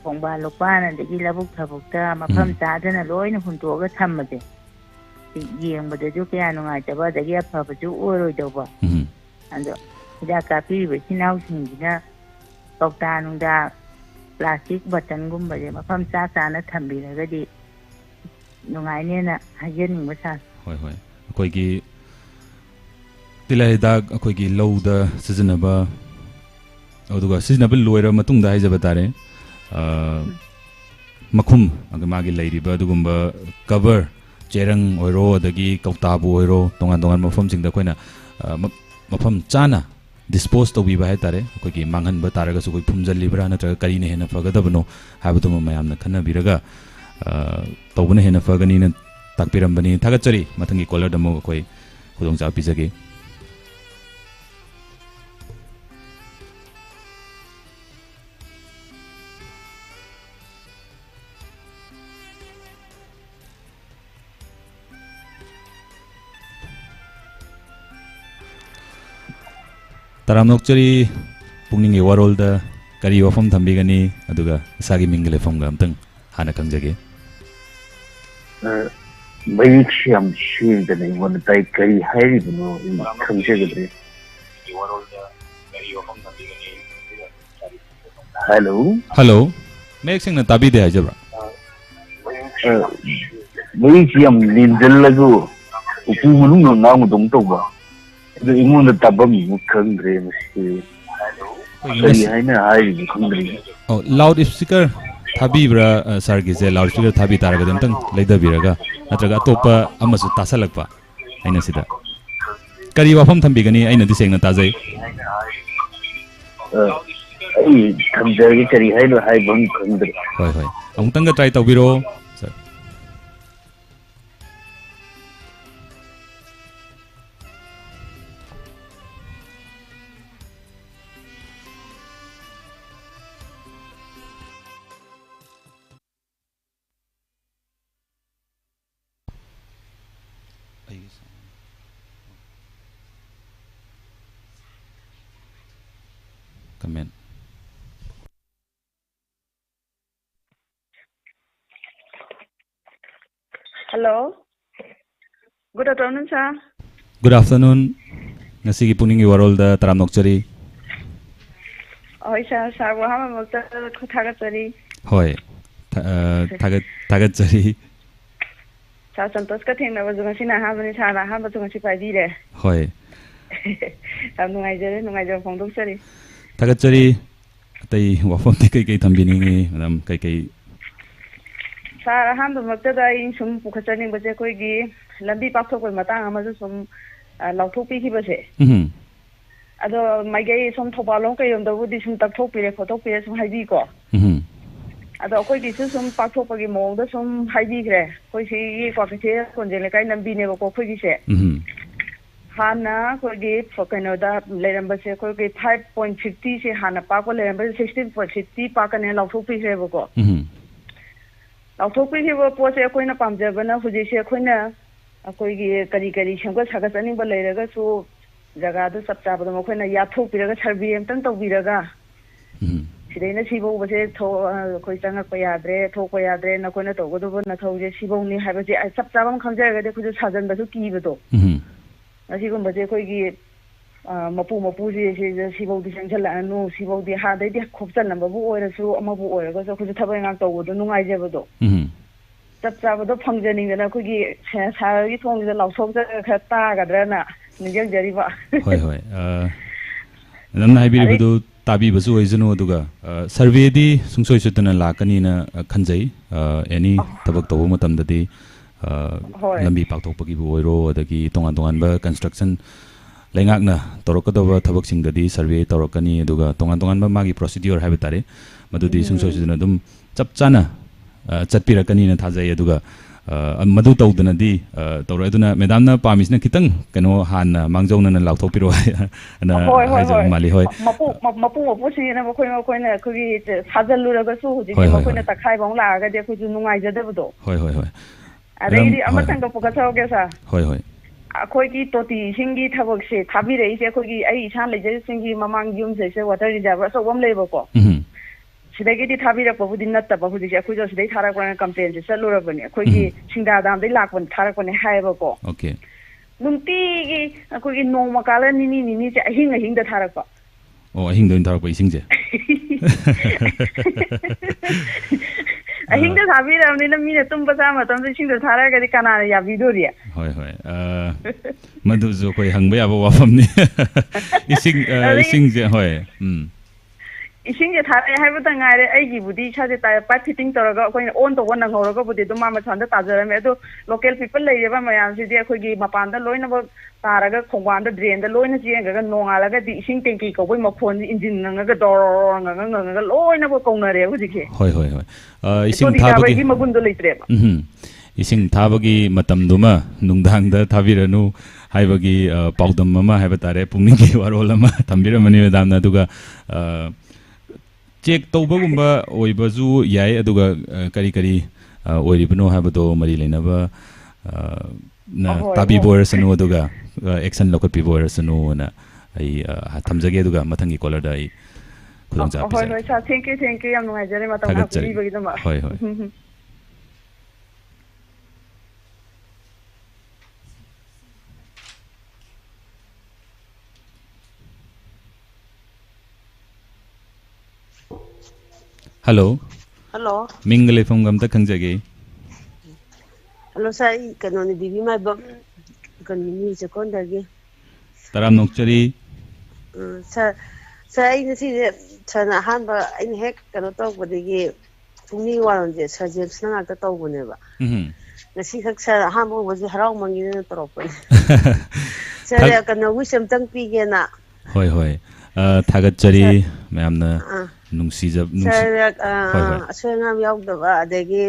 khongba lopana dagi labuk thabukta mafam chadana loina huntoga thammade ꯌꯦꯡꯕꯗꯁꯨ ꯀꯌꯥ ꯅꯨꯡꯉꯥꯏꯇꯕ ꯑꯗꯒꯤ ꯑꯐꯕꯁꯨ ꯑꯣꯏꯔꯣꯏꯗꯧꯕ ꯑꯗꯣ ꯍꯤꯗꯥꯛ ꯀꯥꯞꯄꯤꯔꯤꯕ ꯏꯆꯤꯟ ꯏꯅꯥꯎꯁꯤꯡꯁꯤꯅ ꯀꯧꯇꯥ ꯅꯨꯡꯗꯥ plastic ꯕꯇꯟꯒꯨꯝꯕꯁꯦ ꯃꯐꯝ ꯆꯥꯅ ꯊꯝꯕꯤꯔꯒꯗꯤ ꯅꯨꯡꯉꯥꯏꯅꯦꯅ ꯍꯥꯏꯖꯅꯤꯡꯕ ꯁꯥꯔ ꯍꯣꯏ ꯍꯣꯏ ꯑꯩꯈꯣꯏꯒꯤ ꯇꯤꯜꯍꯥꯠ ꯍꯤꯗꯥꯛ ꯑꯩꯈꯣꯏꯒꯤ ꯂꯧꯗ ꯁꯤꯖꯤꯟꯅꯕ ꯑꯗꯨꯒ ꯁꯤꯖꯤꯟꯅꯕ ꯂꯣꯏꯔꯕ ꯃꯇꯨꯡꯗ ꯍꯥꯏꯖꯕ ꯇꯥꯔꯦ ꯃꯈꯨꯝ ꯃꯥꯒꯤ ꯂꯩꯔꯤꯕ ꯑꯗꯨꯒꯨꯝꯕ ꯀꯕꯔ ꯆꯦꯔꯪ ꯑꯣꯏꯔꯣ ꯑꯗꯒꯤ ꯀꯧꯇꯥꯕꯨ ꯑꯣꯏꯔꯣ ꯇꯣꯉꯥꯟ ꯇꯣꯉꯥꯟꯕ ꯃꯐꯝꯁꯤꯡꯗ ꯑꯩꯈꯣꯏꯅ ꯃꯐꯝ ꯆꯥꯅ ꯗꯤꯁꯄꯣꯁ ꯇꯧꯕꯤꯕ ꯍꯥꯏꯇꯥꯔꯦ ꯑꯩꯈꯣꯏꯒꯤ ꯃꯥꯡꯍꯟꯕ ꯇꯥꯔꯒꯁꯨ ꯑꯩꯈꯣꯏ ꯐꯨꯝꯖꯜꯂꯤꯕ꯭ꯔꯥ ꯅꯠꯇ꯭ꯔꯒ ꯀꯔꯤꯅ ꯍꯦꯟꯅ ꯐꯒꯗꯕꯅꯣ ꯍꯥꯏꯕꯗꯨꯃ ꯃꯌꯥꯝꯅ ꯈꯟꯅꯕꯤꯔꯒ ꯇꯧꯕꯅ ꯍꯦꯟꯅ ꯐꯒꯅꯤꯅ ꯇꯥꯛꯄꯤꯔꯝꯕꯅꯤ ꯊꯥꯒꯠꯆꯔꯤ ꯃꯊꯪꯒꯤ ꯀꯣꯂꯔꯗ ꯑꯃꯨꯛ ꯑꯩꯈꯣꯏ ꯈꯨꯗꯣꯡꯆꯥꯕ ꯄꯤꯖꯒꯦ ꯇꯔꯥꯝꯅꯣꯛꯆꯔꯤ ꯄꯨꯛꯅꯤꯡꯒꯤ ꯋꯥꯔꯣꯜꯗ ꯀꯔꯤ ꯋꯥꯐꯝ ꯊꯝꯕꯤꯒꯅꯤ ꯑꯗꯨꯒ ꯏꯁꯥꯒꯤ ꯃꯤꯡꯒ ꯂꯩꯐꯝꯒ ꯑꯝꯇꯪ ꯍꯥꯟꯅ ꯈꯪꯖꯒꯦ ꯃꯌꯦꯛꯁꯤ ꯌꯥꯝ ꯁꯦꯡꯗꯅ ꯑꯩꯉꯣꯟꯗ ꯇꯥꯏ ꯀꯔꯤ ꯍꯥꯏꯔꯤꯕꯅꯣ ꯈꯪꯖꯒꯗ꯭ꯔꯦ ꯍꯜꯂꯣ ꯍꯜꯂꯣ ꯃꯌꯦꯛ ꯁꯦꯡꯅ ꯇꯥꯕꯤꯗꯦ ꯍꯥꯏꯖꯕ꯭ꯔꯥ ꯃꯌꯦꯛꯁꯤ ꯌꯥꯝ ꯂꯦꯟꯖꯜꯂꯒ ꯎꯄꯨ ꯃꯅꯨꯡꯗ ꯉꯥꯡꯕꯗꯧ ꯇꯧꯕ ꯑꯗꯨ ꯑꯩꯉꯣꯟꯗ ꯇꯥꯐꯝ ꯈꯪꯗ꯭ꯔꯦ ꯃꯁꯤ ꯀꯔꯤ ꯍꯥꯏꯅ ꯍꯥꯏꯔꯤꯅꯣ ꯈꯪꯗ꯭ꯔꯦ ꯂꯥꯎꯗ ꯁ꯭ꯄꯤꯀꯔ ꯊꯥꯕꯤꯕ꯭ꯔꯥ ꯁꯥꯔꯒꯤꯁꯦ ꯂꯥꯎꯗ ꯁ꯭ꯄꯤꯀꯔ ꯊꯥꯕꯤ ꯇꯥꯔꯒꯗꯤ ꯑꯝꯇꯪ ꯂꯩꯊꯕꯤꯔꯒ ꯅꯠꯇ꯭ꯔꯒ ꯑꯇꯣꯞꯄ ꯑꯃꯁꯨ ꯇꯥꯁꯜꯂꯛꯄ ꯑꯩꯅ ꯁꯤꯗ ꯀꯔꯤ ꯋꯥꯐꯝ ꯊꯝꯕꯤꯒꯅꯤ ꯑꯩꯅꯗꯤ ꯁꯦꯡꯅ ꯇꯥꯖꯩ ꯑꯩ ꯊꯝꯖꯔꯒꯦ ꯀꯔꯤ ꯍꯥꯏꯅꯣ ꯍꯥꯏꯕ ꯈꯪꯗ꯭ꯔꯦ ꯍꯣꯏ ꯍꯣꯏ ꯑꯃꯨꯛꯇꯪꯒ ꯇ꯭ꯔꯥꯏ ꯇꯧꯕꯤꯔꯛꯑꯣ ꯁꯥꯔ comment. Hello. Good afternoon, sir. Good afternoon. Ngasigi Pukning Warol da taramnokchari. Oi, sir. Sir, wahama mokta thagatchari. Hoi. Thagatchari. Sir, Santosh ka thengna ba ngasi na ha bani sir na ha ba ngasi paidi re. Hoi. Sir nungai jare phongdokchari. Thagatchari. Atai wafam te kai thambini madam kai Sir, ahamda mokta da in sum pukhachani baje koi gi lambi pakthok koi matang ama sum lauthok pi ki base. Ado maigai sum thobalong kai yom da budi sum takthok pire photok pire sum haibi ko. Ado koi gi sum pakthok pagi mong da sum haibi gre. Koi si ko ke konjele kai lambi ne ko koi gi se. Hana koi gi kaino da leramba se koi gi 5.50 se hana pa ko leramba 16.50 pa ka ne lauthok pi gre ko. Lauthokpꯤꯈꯤꯕ ꯄꯣꯠꯁꯦ ꯑꯩꯈꯣꯏꯅ ꯄꯥꯝꯖꯕꯅ ꯍꯧꯖꯤꯛꯁꯦ ꯑꯩꯈꯣꯏꯅ ꯑꯩꯈꯣꯏꯒꯤ ꯀꯔꯤ ꯁꯦꯝꯒꯠ ꯁꯥꯒꯠꯆꯅꯤꯡꯕ ꯂꯩꯔꯒꯁꯨ ꯖꯒꯥꯗꯨ ꯆꯞ ꯆꯥꯕꯗ ꯃꯈꯣꯏꯅ ꯌꯥꯊꯣꯛꯄꯤꯔꯒ ꯁꯔꯚꯦ ꯑꯝꯇꯪ ꯇꯧꯕꯤꯔꯒ ꯁꯤꯗꯩꯅ ꯁꯤꯐꯧꯕꯁꯦ ꯑꯩꯈꯣꯏ ꯆꯪꯉꯛꯄ ꯌꯥꯗ꯭ꯔꯦ ꯊꯣꯛꯄ ꯌꯥꯗ꯭ꯔꯦ ꯅꯈꯣꯏꯅ ꯇꯧꯒꯗꯕ ꯅꯊꯧꯁꯦ ꯁꯤꯐꯧꯅꯤ ꯍꯥꯏꯕꯁꯦ ꯆꯞ ꯆꯥꯕ ꯑꯃ ꯈꯪꯖꯔꯒꯗꯤ ꯑꯩꯈꯣꯏꯁꯨ ꯁꯥꯖꯟꯕꯁꯨ ꯀꯤꯕꯗꯣ ꯑꯁꯤꯒꯨꯝꯕꯁꯦ ꯑꯩꯈꯣꯏꯒꯤ ꯃꯄꯨꯁꯦ ꯁꯤꯐꯧꯗꯤ ꯆꯪꯁꯤꯜꯂꯛꯑꯅꯨ ꯁꯤꯐꯧꯗꯤ ꯍꯥꯟꯅꯗꯩꯗꯤ ꯈꯣꯞꯆꯜꯂꯝꯕꯕꯨ ꯑꯣꯏꯔꯁꯨ ꯑꯃꯕꯨ ꯑꯣꯏꯔꯒꯁꯨ ꯑꯩꯈꯣꯏꯁꯨ ꯊꯕꯛ ꯏꯟꯈꯥꯡ ꯇꯧꯕꯗꯣ ꯅꯨꯡꯉꯥꯏꯖꯕꯗꯣ ꯆꯞ ꯆꯥꯕꯗꯣ ꯐꯪꯖꯅꯤꯡꯗꯅ ꯑꯩꯈꯣꯏꯒꯤ ꯁꯍꯔꯒꯤ ꯊꯣꯡꯁꯤꯗ ꯂꯥꯎꯊꯣꯛꯆꯔꯒ ꯈꯔ ꯇꯥꯒꯗ꯭ꯔꯅ ꯅꯤꯡꯁꯤꯡꯖꯔꯤꯕ ꯍꯣꯏ ꯍꯣꯏ ꯅꯪꯅ ꯍꯥꯏꯕꯤꯔꯤꯕꯗꯨ ꯇꯥꯕꯤꯕꯁꯨ ꯑꯣꯏꯖꯅꯨ ꯑꯗꯨꯒ ꯁꯔꯚꯦꯗꯤ ꯁꯨꯡꯁꯣꯏ ꯁꯣꯏꯗꯅ ꯂꯥꯛꯀꯅꯤꯅ ꯈꯟꯖꯩ ꯑꯦꯅꯤ ꯊꯕꯛ ꯇꯧꯕ ꯃꯇꯝꯗꯗꯤ ꯂꯝꯕꯤ ꯄꯥꯛꯊꯣꯛꯄꯒꯤꯕꯨ ꯑꯣꯏꯔꯣ ꯑꯗꯒꯤ ꯇꯣꯉꯥꯟ ꯇꯣꯉꯥꯟꯕ ꯀꯟꯁꯇ꯭ꯔꯛꯁꯟ ꯂꯩꯉꯥꯛꯅ ꯇꯧꯔꯛꯀꯗꯕ ꯊꯕꯛꯁꯤꯡꯗꯗꯤ ꯁꯔꯚꯦ ꯇꯧꯔꯛꯀꯅꯤ ꯑꯗꯨꯒ ꯇꯣꯉꯥꯟ ꯇꯣꯉꯥꯟꯕ ꯃꯥꯒꯤ ꯄ꯭ꯔꯣꯁꯤꯗ꯭ꯌꯨꯔ ꯍꯥꯏꯕ ꯇꯥꯔꯦ ꯃꯗꯨꯗꯤ ꯁꯨꯡꯁꯣꯏ ꯁꯣꯏꯗꯅ ꯑꯗꯨꯝ ꯆꯞ ꯆꯥꯅ ꯆꯠꯄꯤꯔꯛꯀꯅꯤꯅ ꯊꯥꯖꯩ ꯑꯗꯨꯒ ꯃꯗꯨ ꯇꯧꯗꯅꯗꯤ ꯇꯧꯔꯣꯏ ꯑꯗꯨꯅ ꯃꯦꯗꯥꯝꯅ ꯄꯥꯝꯃꯤꯁꯤꯅ ꯈꯤꯇꯪ ꯀꯩꯅꯣ ꯍꯥꯟꯅ ꯃꯥꯡꯖꯧꯅꯅ ꯂꯥꯎꯊꯣꯛꯄꯤꯔꯣ ꯍꯥꯏꯅ ꯍꯥꯏꯖꯕ ꯃꯥꯜꯂꯤ ꯍꯣꯏ ꯃꯄꯨꯁꯤꯡꯅ ꯑꯩꯈꯣꯏꯅ ꯑꯩꯈꯣꯏꯒꯤ ꯊꯥꯖꯤꯜꯂꯨꯔꯒꯁꯨ ꯍꯧꯖꯤꯛꯇꯤ ꯃꯈꯣꯏꯅ ꯇꯛꯈꯥꯏꯕ ꯑꯃꯨꯛ ꯂꯥꯛꯑꯒꯗꯤ ꯑꯩꯈꯣꯏꯁꯨ ꯅꯨꯡꯉꯥꯏꯖꯗꯕꯗꯣ ꯍꯣꯏ ꯍꯣꯏ ꯍꯣꯏ ꯑꯗꯩꯗꯤ ꯑꯃꯇꯪꯒ ꯄꯨꯈꯠꯆꯍꯧꯒꯦ ꯁꯥꯔ ꯍꯣꯏ ꯍꯣꯏ ꯑꯩꯈꯣꯏꯒꯤ ꯇꯣꯇꯤ ꯏꯁꯤꯡꯒꯤ ꯊꯕꯛꯁꯦ ꯊꯥꯕꯤꯔꯛꯏꯁꯦ ꯑꯩꯈꯣꯏꯒꯤ ꯑꯩ ꯏꯁꯥ ꯂꯩꯖꯔꯤꯁꯤꯡꯒꯤ ꯃꯃꯥꯡ ꯌꯨꯝꯁꯤꯁꯦ ꯋꯥꯇꯔ ꯔꯤꯖꯥꯔꯚꯔ ꯑꯆꯧꯕ ꯑꯃ ꯂꯩꯌꯦꯕꯀꯣ सिदाइगेदी थाबिरकपबुदि नत्तबा हुजिसे अखुजो सिदाइ थारकपना कंप्लेन से चलुरबने अखुगी सिंगादामदै लाकपन थारकपने हायबको ओके नुंतीगी अखुगी नोमा काला निनी निनी से अहिंग अहिंग द थारकपा ओ अहिंग दोइन थारकपा इसिंग जे अहिंग थाबिरबनिना मीना तुम्बा चा मतम इसिंग थारगदि कनाना याबिदोरिया होय होय मधुजो कोइ हंगबे याबो वाफमनि इसिंग जे होय इसिंग जे थारे हाइबत ngaire aigi budi saje ta pipe fitting toraga koi on to one ngoroga budi do mama chanda tajarame ado local people leireba mayam sidi akhoi gi mapanda loina ba taraga khongwan da drain da loina jenga nongala ga di ising tanki ko boi makhon engine nga dor nga loina ba kongnare hujike hoy hoy hoy ising thabagi magun do leitreba ising thabagi matam duma nungdang da thabiranu haibagi paudam mama haibatare pungning gi warol ama tambiramani medamna duga check तौबगुम्बा ओइबजु याय अदुगा करी करी ओइरिबनो हाबदो मरि लेनबा ना ताबी बोरसनु अदुगा एक्शन लोकल पी बोरसनु ना आई थमजगे अदुगा मथंगी कॉलर दा आई खुलंग जा होय होय सा थैंक यू याम नुगाइजरे मतम हाबी बगिदमा होय होय हेलो हेलो मिंगले फम गम त खंजगे हेलो सर कनोनी बीबी माय बम कनोनी से कोन दगे तराम नोकचरी सर सर आई नसी सर हान बा इन हेक कनो तो बदगी पुनी वारन जे सर जेम्स ना का तो बनेबा नसी खक सर हान बो बजे हराव मंगी ने तरोपन सर कनो विसम तंग पीगेना होय होय थागतचरी मैमना नुंसीजब असोनाम यावदबा अदगी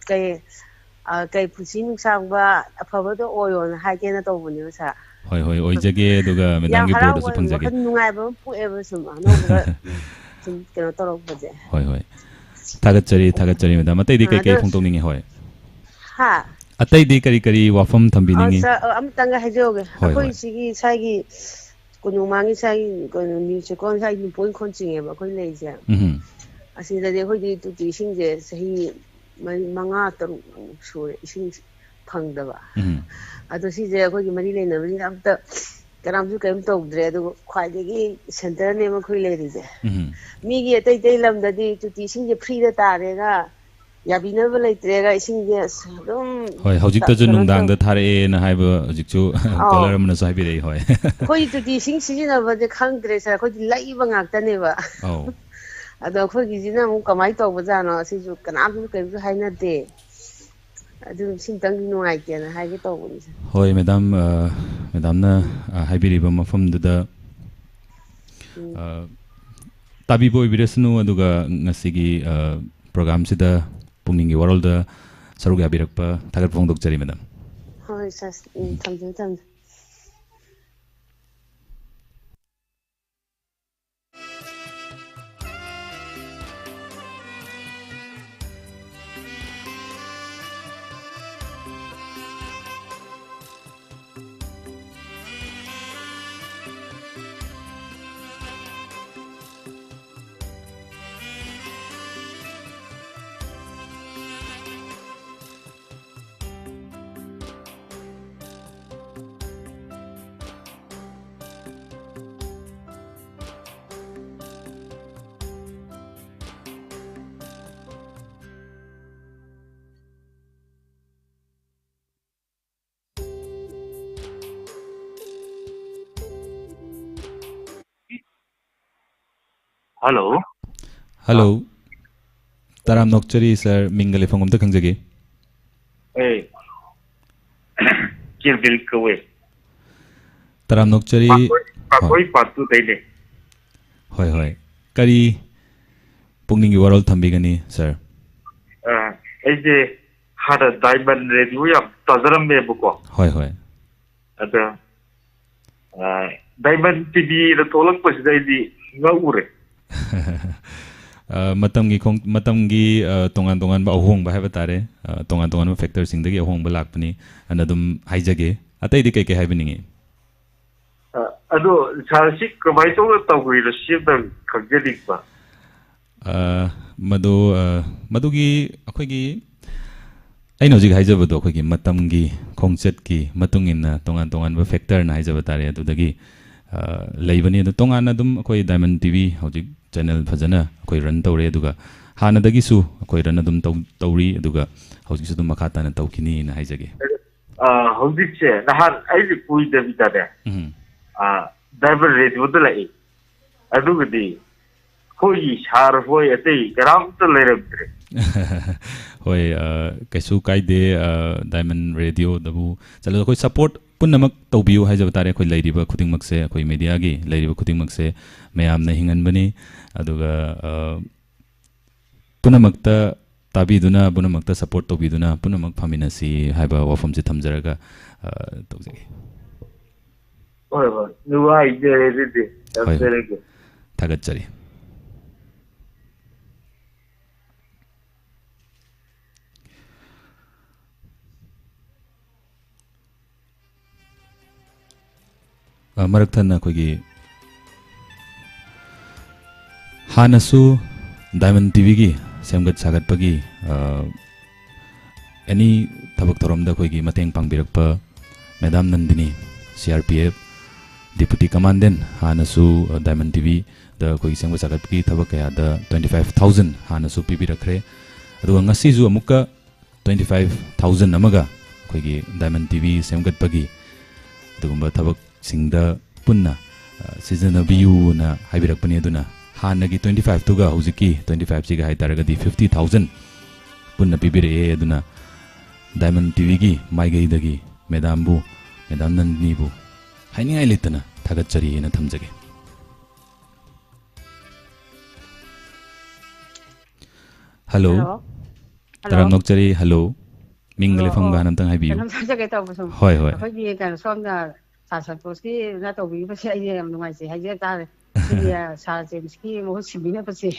कई पुसी नुंसांगबा अफबदो ओयोन हाइकेना तोबने सा होय होय ओइजगे दुगा मेदाम गी बोर्ड सु फंगजगे नुंगाइबा पुएबा सुम अनोबा सुम केनो तरोबजे होय होय थागतचरी मेदाम अतैदि कई कई फोंतोनिंगे होय हा अतैदि करी करी वाफम थंबिनिंगे अमतंगा हेजोगे अखोइ सिगी सागी कुनु मांगी साई कुनु न्यूज़ कोन साई नु पोइन खोंचिंगे बा कोइ लेजे असि दे होइ दि तु इसिंग जे सही मंगा तरु सुरे इसिंग फंगदबा अदो सि जे अखोइ मरि लेनबनि अमत करामसु केम तौद्रे अदो ख्वाइदेगी सेंटर ने म खोइ लेरिजे मीगी अतै तै लमददि तु इसिंग जे फ्री दा तारेगा याबिनबा लेत्रेगा इसिंग जे दम होय हौजिक त जु नुंदांग दा थारे न हाइबो हौजिक जु कलर मन सु हाइबि रे होय खोइ तु इसिंग सिजिनबा जे खांद्रे सर खोइ लाइबा ngaktaनेबा औ अदो खोइ गिजिना मु कमाइ तौबा जानो सिजु कनामसु केमसु हाइनदे अदु सिंतंग नुआइतेना हाइगे तौबनि होय मैडम ना हाइबिरिबा मफम दुदा ताबिबो बिरसनु अदुगा ngasiगी प्रोग्राम सिदा पुंगिंगी वरल्ड सरुग याबिरकपा थागत फोंदोकचरी मैडम होय सर थमजु हेलो तराम नोकचरी सर मिंगले फंगम त खंजगे ए किरबिल कवे तराम नोकचरी कोई पातु दैले होय होय करी पुंगिंगी वरल्ड थंबिगनी सर एजे हादा डायमंड रेडियो या तजरम में बुको होय होय अदा डायमंड टीवी द तोलक पसिदैदी ngauरे मतंगी तोंगान तोंगान अहोंग है बतारे तोंगान तोंगान फैक्टर सिंह अहोंग लापनी अदुम हाइजगे अतैदि कई कई हाइबनिंगे अदो सारसी कमाई तो तौगि रसीब खगदिबा मदुगी अखोगी अꯩꯅ ꯍꯧꯖꯤꯛ ꯍꯥꯏꯖꯕꯗꯣ ꯑꯩꯈꯣꯏꯒꯤ ꯃꯇꯝꯒꯤ ꯈꯣꯡꯆꯠꯀꯤ ꯃꯇꯨꯡ ꯏꯟꯅ ꯇꯣꯉꯥꯟ ꯇꯣꯉꯥꯟꯕ ꯐꯦꯛꯇꯔꯅ ꯍꯥꯏꯖꯕ ꯇꯥꯔꯦ ꯑꯗꯨꯗꯒꯤ ꯂꯩꯕꯅꯤ ꯑꯗꯨ ꯇꯣꯉꯥꯟꯅ ꯑꯗꯨꯝ ꯑꯩꯈꯣꯏ ꯗꯥꯏꯃꯟ ꯇꯤꯚꯤ ꯍꯧꯖꯤꯛ ꯆꯦꯅꯦꯜ ꯐꯖꯅ ꯑꯩꯈꯣꯏ ꯔꯟ ꯇꯧꯔꯦ ꯑꯗꯨꯒ ꯍꯥꯟꯅꯗꯒꯤꯁꯨ ꯑꯩꯈꯣꯏ ꯔꯟ ꯑꯗꯨꯝ ꯇꯧꯔꯤ ꯑꯗꯨꯒ ꯍꯧꯖꯤꯛꯁꯨ ꯑꯗꯨꯝ ꯃꯈꯥ ꯇꯥꯅ ꯇꯧꯈꯤꯅꯤꯅ ꯍꯥꯏꯖꯒꯦ ꯍꯧꯖꯤꯛꯁꯦ ꯅꯍꯥꯟ ꯑꯩꯁꯦ ꯀꯨꯏꯗꯕꯤꯗꯅꯦ ꯗꯥꯏꯃꯟ ꯔꯦꯗꯤꯑꯣꯗ ꯂꯥꯛꯏ ꯑꯗꯨꯒꯗꯤ ꯑꯩꯈꯣꯏꯒꯤ ꯁꯥꯔ ꯍꯣꯏ ꯑꯇꯩ ꯀꯅꯥꯝꯇ ꯂꯩꯔꯝꯗ꯭ꯔꯦ ꯍꯣꯏ ꯀꯩꯁꯨ ꯀꯥꯏꯗꯦ ꯗꯥꯏꯃꯟ ꯔꯦꯗꯤꯑꯣꯗꯕꯨ ꯆꯠꯂꯒ ꯑꯩꯈꯣꯏ ꯁꯞꯄꯣꯔꯠ ꯄꯨꯟꯅꯃꯛ ꯇꯧꯕꯤꯌꯨ ꯍꯥꯏꯖꯕ ꯇꯥꯔꯦ ꯑꯩꯈꯣꯏ ꯂꯩꯔꯤꯕ ꯈꯨꯗꯤꯡꯃꯛꯁꯦ ꯑꯩꯈꯣꯏ ꯃꯦꯗꯤꯌꯥꯒꯤ ꯂꯩꯔꯤꯕ ꯈꯨꯗꯤꯡꯃꯛꯁꯦ ꯃꯌꯥꯝꯅ ꯍꯤꯡꯍꯟꯕꯅꯤ ꯑꯗꯨꯒ ꯄꯨꯝꯅꯃꯛꯇ ꯇꯥꯕꯤꯗꯨꯅ ꯄꯨꯝꯅꯃꯛꯇ ꯁꯞꯄꯣꯔꯠ ꯇꯧꯕꯤꯗꯨꯅ ꯄꯨꯝꯅꯃꯛ ꯐꯝꯃꯤꯟꯅꯁꯤ ꯍꯥꯏꯕ ꯋꯥꯐꯝꯁꯦ ꯊꯝꯖꯔꯒ ꯇꯧꯖꯒꯦ ꯍꯣꯏ ꯍꯣꯏ ꯅꯨꯡꯉꯥꯏꯖꯔꯦ ꯑꯗꯨꯗꯤ ꯊꯝꯖꯔꯒꯦ ꯊꯥꯒꯠꯆꯔꯤ मरक थन्ना अखोगी हानसु डायमंड टीवी की सेमगत सागत पगी एनी थबक थोरमदा अखोगी मतेंग पांगबिरकप madam Nandini CRPF deputy commandant हानसु डायमंड टीवी द अखोगी सेमगत सागत पगी थबक कया द 25,000 हानसु पिबिरखरे अदुगा ngasizu amuka 25,000 amaga अखोगी डायमंड टीवी सेमगत पगी अदुगुंबा थबक सिंगदा पुन्ना सिजनबियुना हाइबिरकपनी अदुना हानगी 25 तुगा हुजिकी 25 सिगा हाइतारगदी 50,000 पुन्ना पिबिरे अदुना डायमंड टीवी की माइगैदगी मैडम नंदिनीबु हाइनिंगाइ लेतना थागतचरी हेना थमजगे हेलो तराम नोकचरी हेलो मिंगले फंगा नंतंग हाइबियु होय होय अखोगी कन सोमना सासपोसकी ना तौबीबसे आई याम नुंगाइसे हाइजे तारे सा जेम्सकी मो सिबिना पसे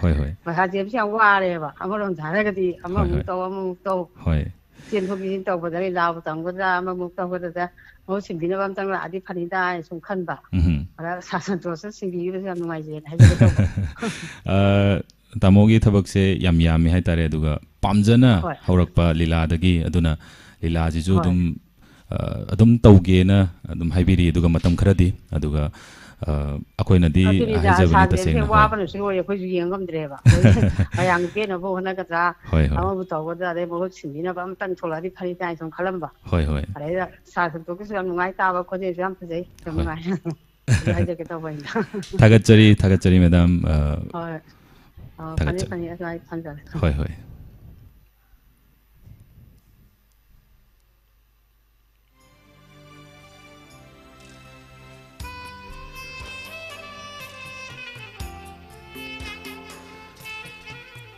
होय होय सा जेम्स याम वारेबा अमरों धारगदी अममु तौ होय चेनथोगी तौबदरी लाव तंगदा अममु तौबदा मो सिबिना बम तंग आदि फनिदा सुम खनबा अरा सासपोस सिबिबसे याम नुंगाइसे हाइजे तौ तामोगी थबक से याम यामी हाय तारे अदुगा पामजना हौरकपा लीलादगी अदुना लीलाजिजु अदुम तौगेना अदुम हाइबिरी अदुगा मतम खरदी अदुगा अखोइनदी हाइजबनी तसेंगना वाबनसु होय अखोइजु येंगमद्रेबा अयां पेनबो होनगदा अमबु तौगदा दे बहुत सिबिना बम तंग थोलादी फनिदा सुम खलंबा होय होय अरे सासपोसकी याम नुंगाइ ताबा खोजे याम फजै याम नुंगाइ हाइजे के तौबैना थागतचरी मैडम होय फनी असाइ फंजल होय होय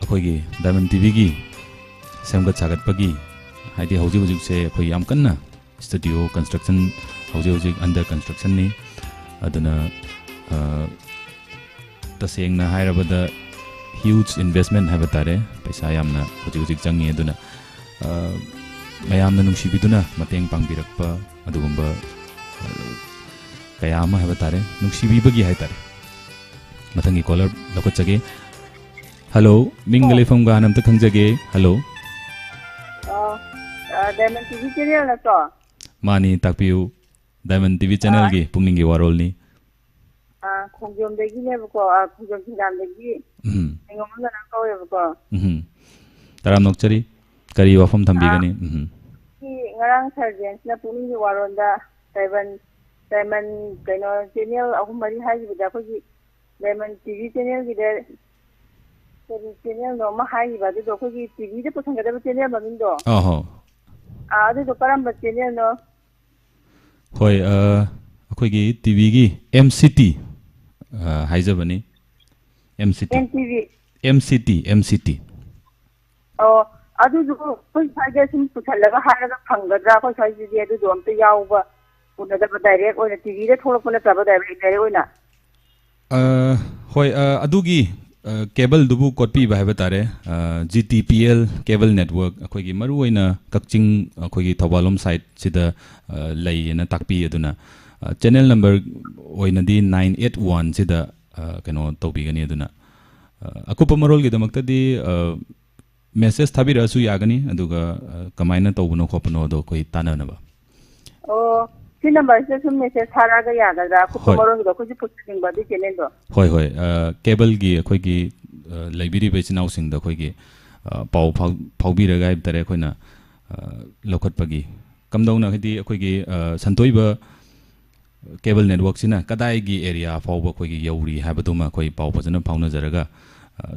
अखोगी डायमंड टीवी की सेमगत सागत पगी हाइदि हौजिक हौजिक से अखोई याम कन्ना स्टूडियो कंस्ट्रक्शन हौजिक हौजिक अंडर कंस्ट्रक्शन नि अदुना तसेंगना हाइरबदा ह्यूज इन्वेस्टमेंट है बतारे पैसा यामना हौजिक हौजिक चंगी अदुना मयामना नुंसिबिदुना मतेंग पांगबिरकपा अदुगुंबा कया अमा है बतारे नुंसिबिबगी हाइतारे मथंगी कॉलर लकोचगे हेलो मिंगले फंगा नम त खंजगे हेलो डायमंड टीवी चैनल न तो मानी ताकपियु डायमंड टीवी चैनल की पुंगनिंग की वारोल नि खोंजोम देगी ने बको खोंजोम सिंगाम देगी एंगम न कौवे बको तराम नोकचरी करी वफम थंबीगनी की ngarang sergeant na puning waronda Diamond कइनो चैनल अहम मरी हाइबदा खोगी डायमंड टीवी चैनल की दे चैनल नो मा हाइबा दो खोगी टीवी दे पुसंगदा चैनल ममिंग दो ओहो आदि तो करम चैनल नो होय अखोगी टीवी की MCT हाइजबनी MCT ओ अदु जो कोई साइड सिम पुछलगा हारगा फंगद्रा कोई साइड दे अदु जो अमते यावबा उनदा डायरेक्ट ओइना टीवी दे थोलपना तबा डायरेक्ट ओइना होय अदुगी केबल दुबु कोटपी बाय तारे GTPL केबल नेटवर्क अखोगी मरु ओइना कक्चिंग अखोगी थौबालोम साइड सिदा लैना ताकपी अदुना चैनल नंबर ओइना दी 981 सिदा कनो तौबीगनी अदुना अकुप मरोल की दमकतदी मेसेज थाबिरसु यागनी अदुगा कमाइना तौबनो खोपनो दो कोई ताननबा ओ सी नंबर से सुन मेसेज थारागा यागदा अकुप मरोल दो कुछ पुस्तिंग बादी चैनल दो होय होय केबल की अखोई की लाइब्रेरी पे चिनाउ सिंग द खोई की पाउ फाउबिरगा हाइब तरे खोइना लौखटपगी कमदौना खदी अखोई की संतोइबा केबल नेटवर्क सिना कदाई की एरिया फाउबा खोई की यौरी हाबदुमा खोई पाउ फजना फाउनजरगा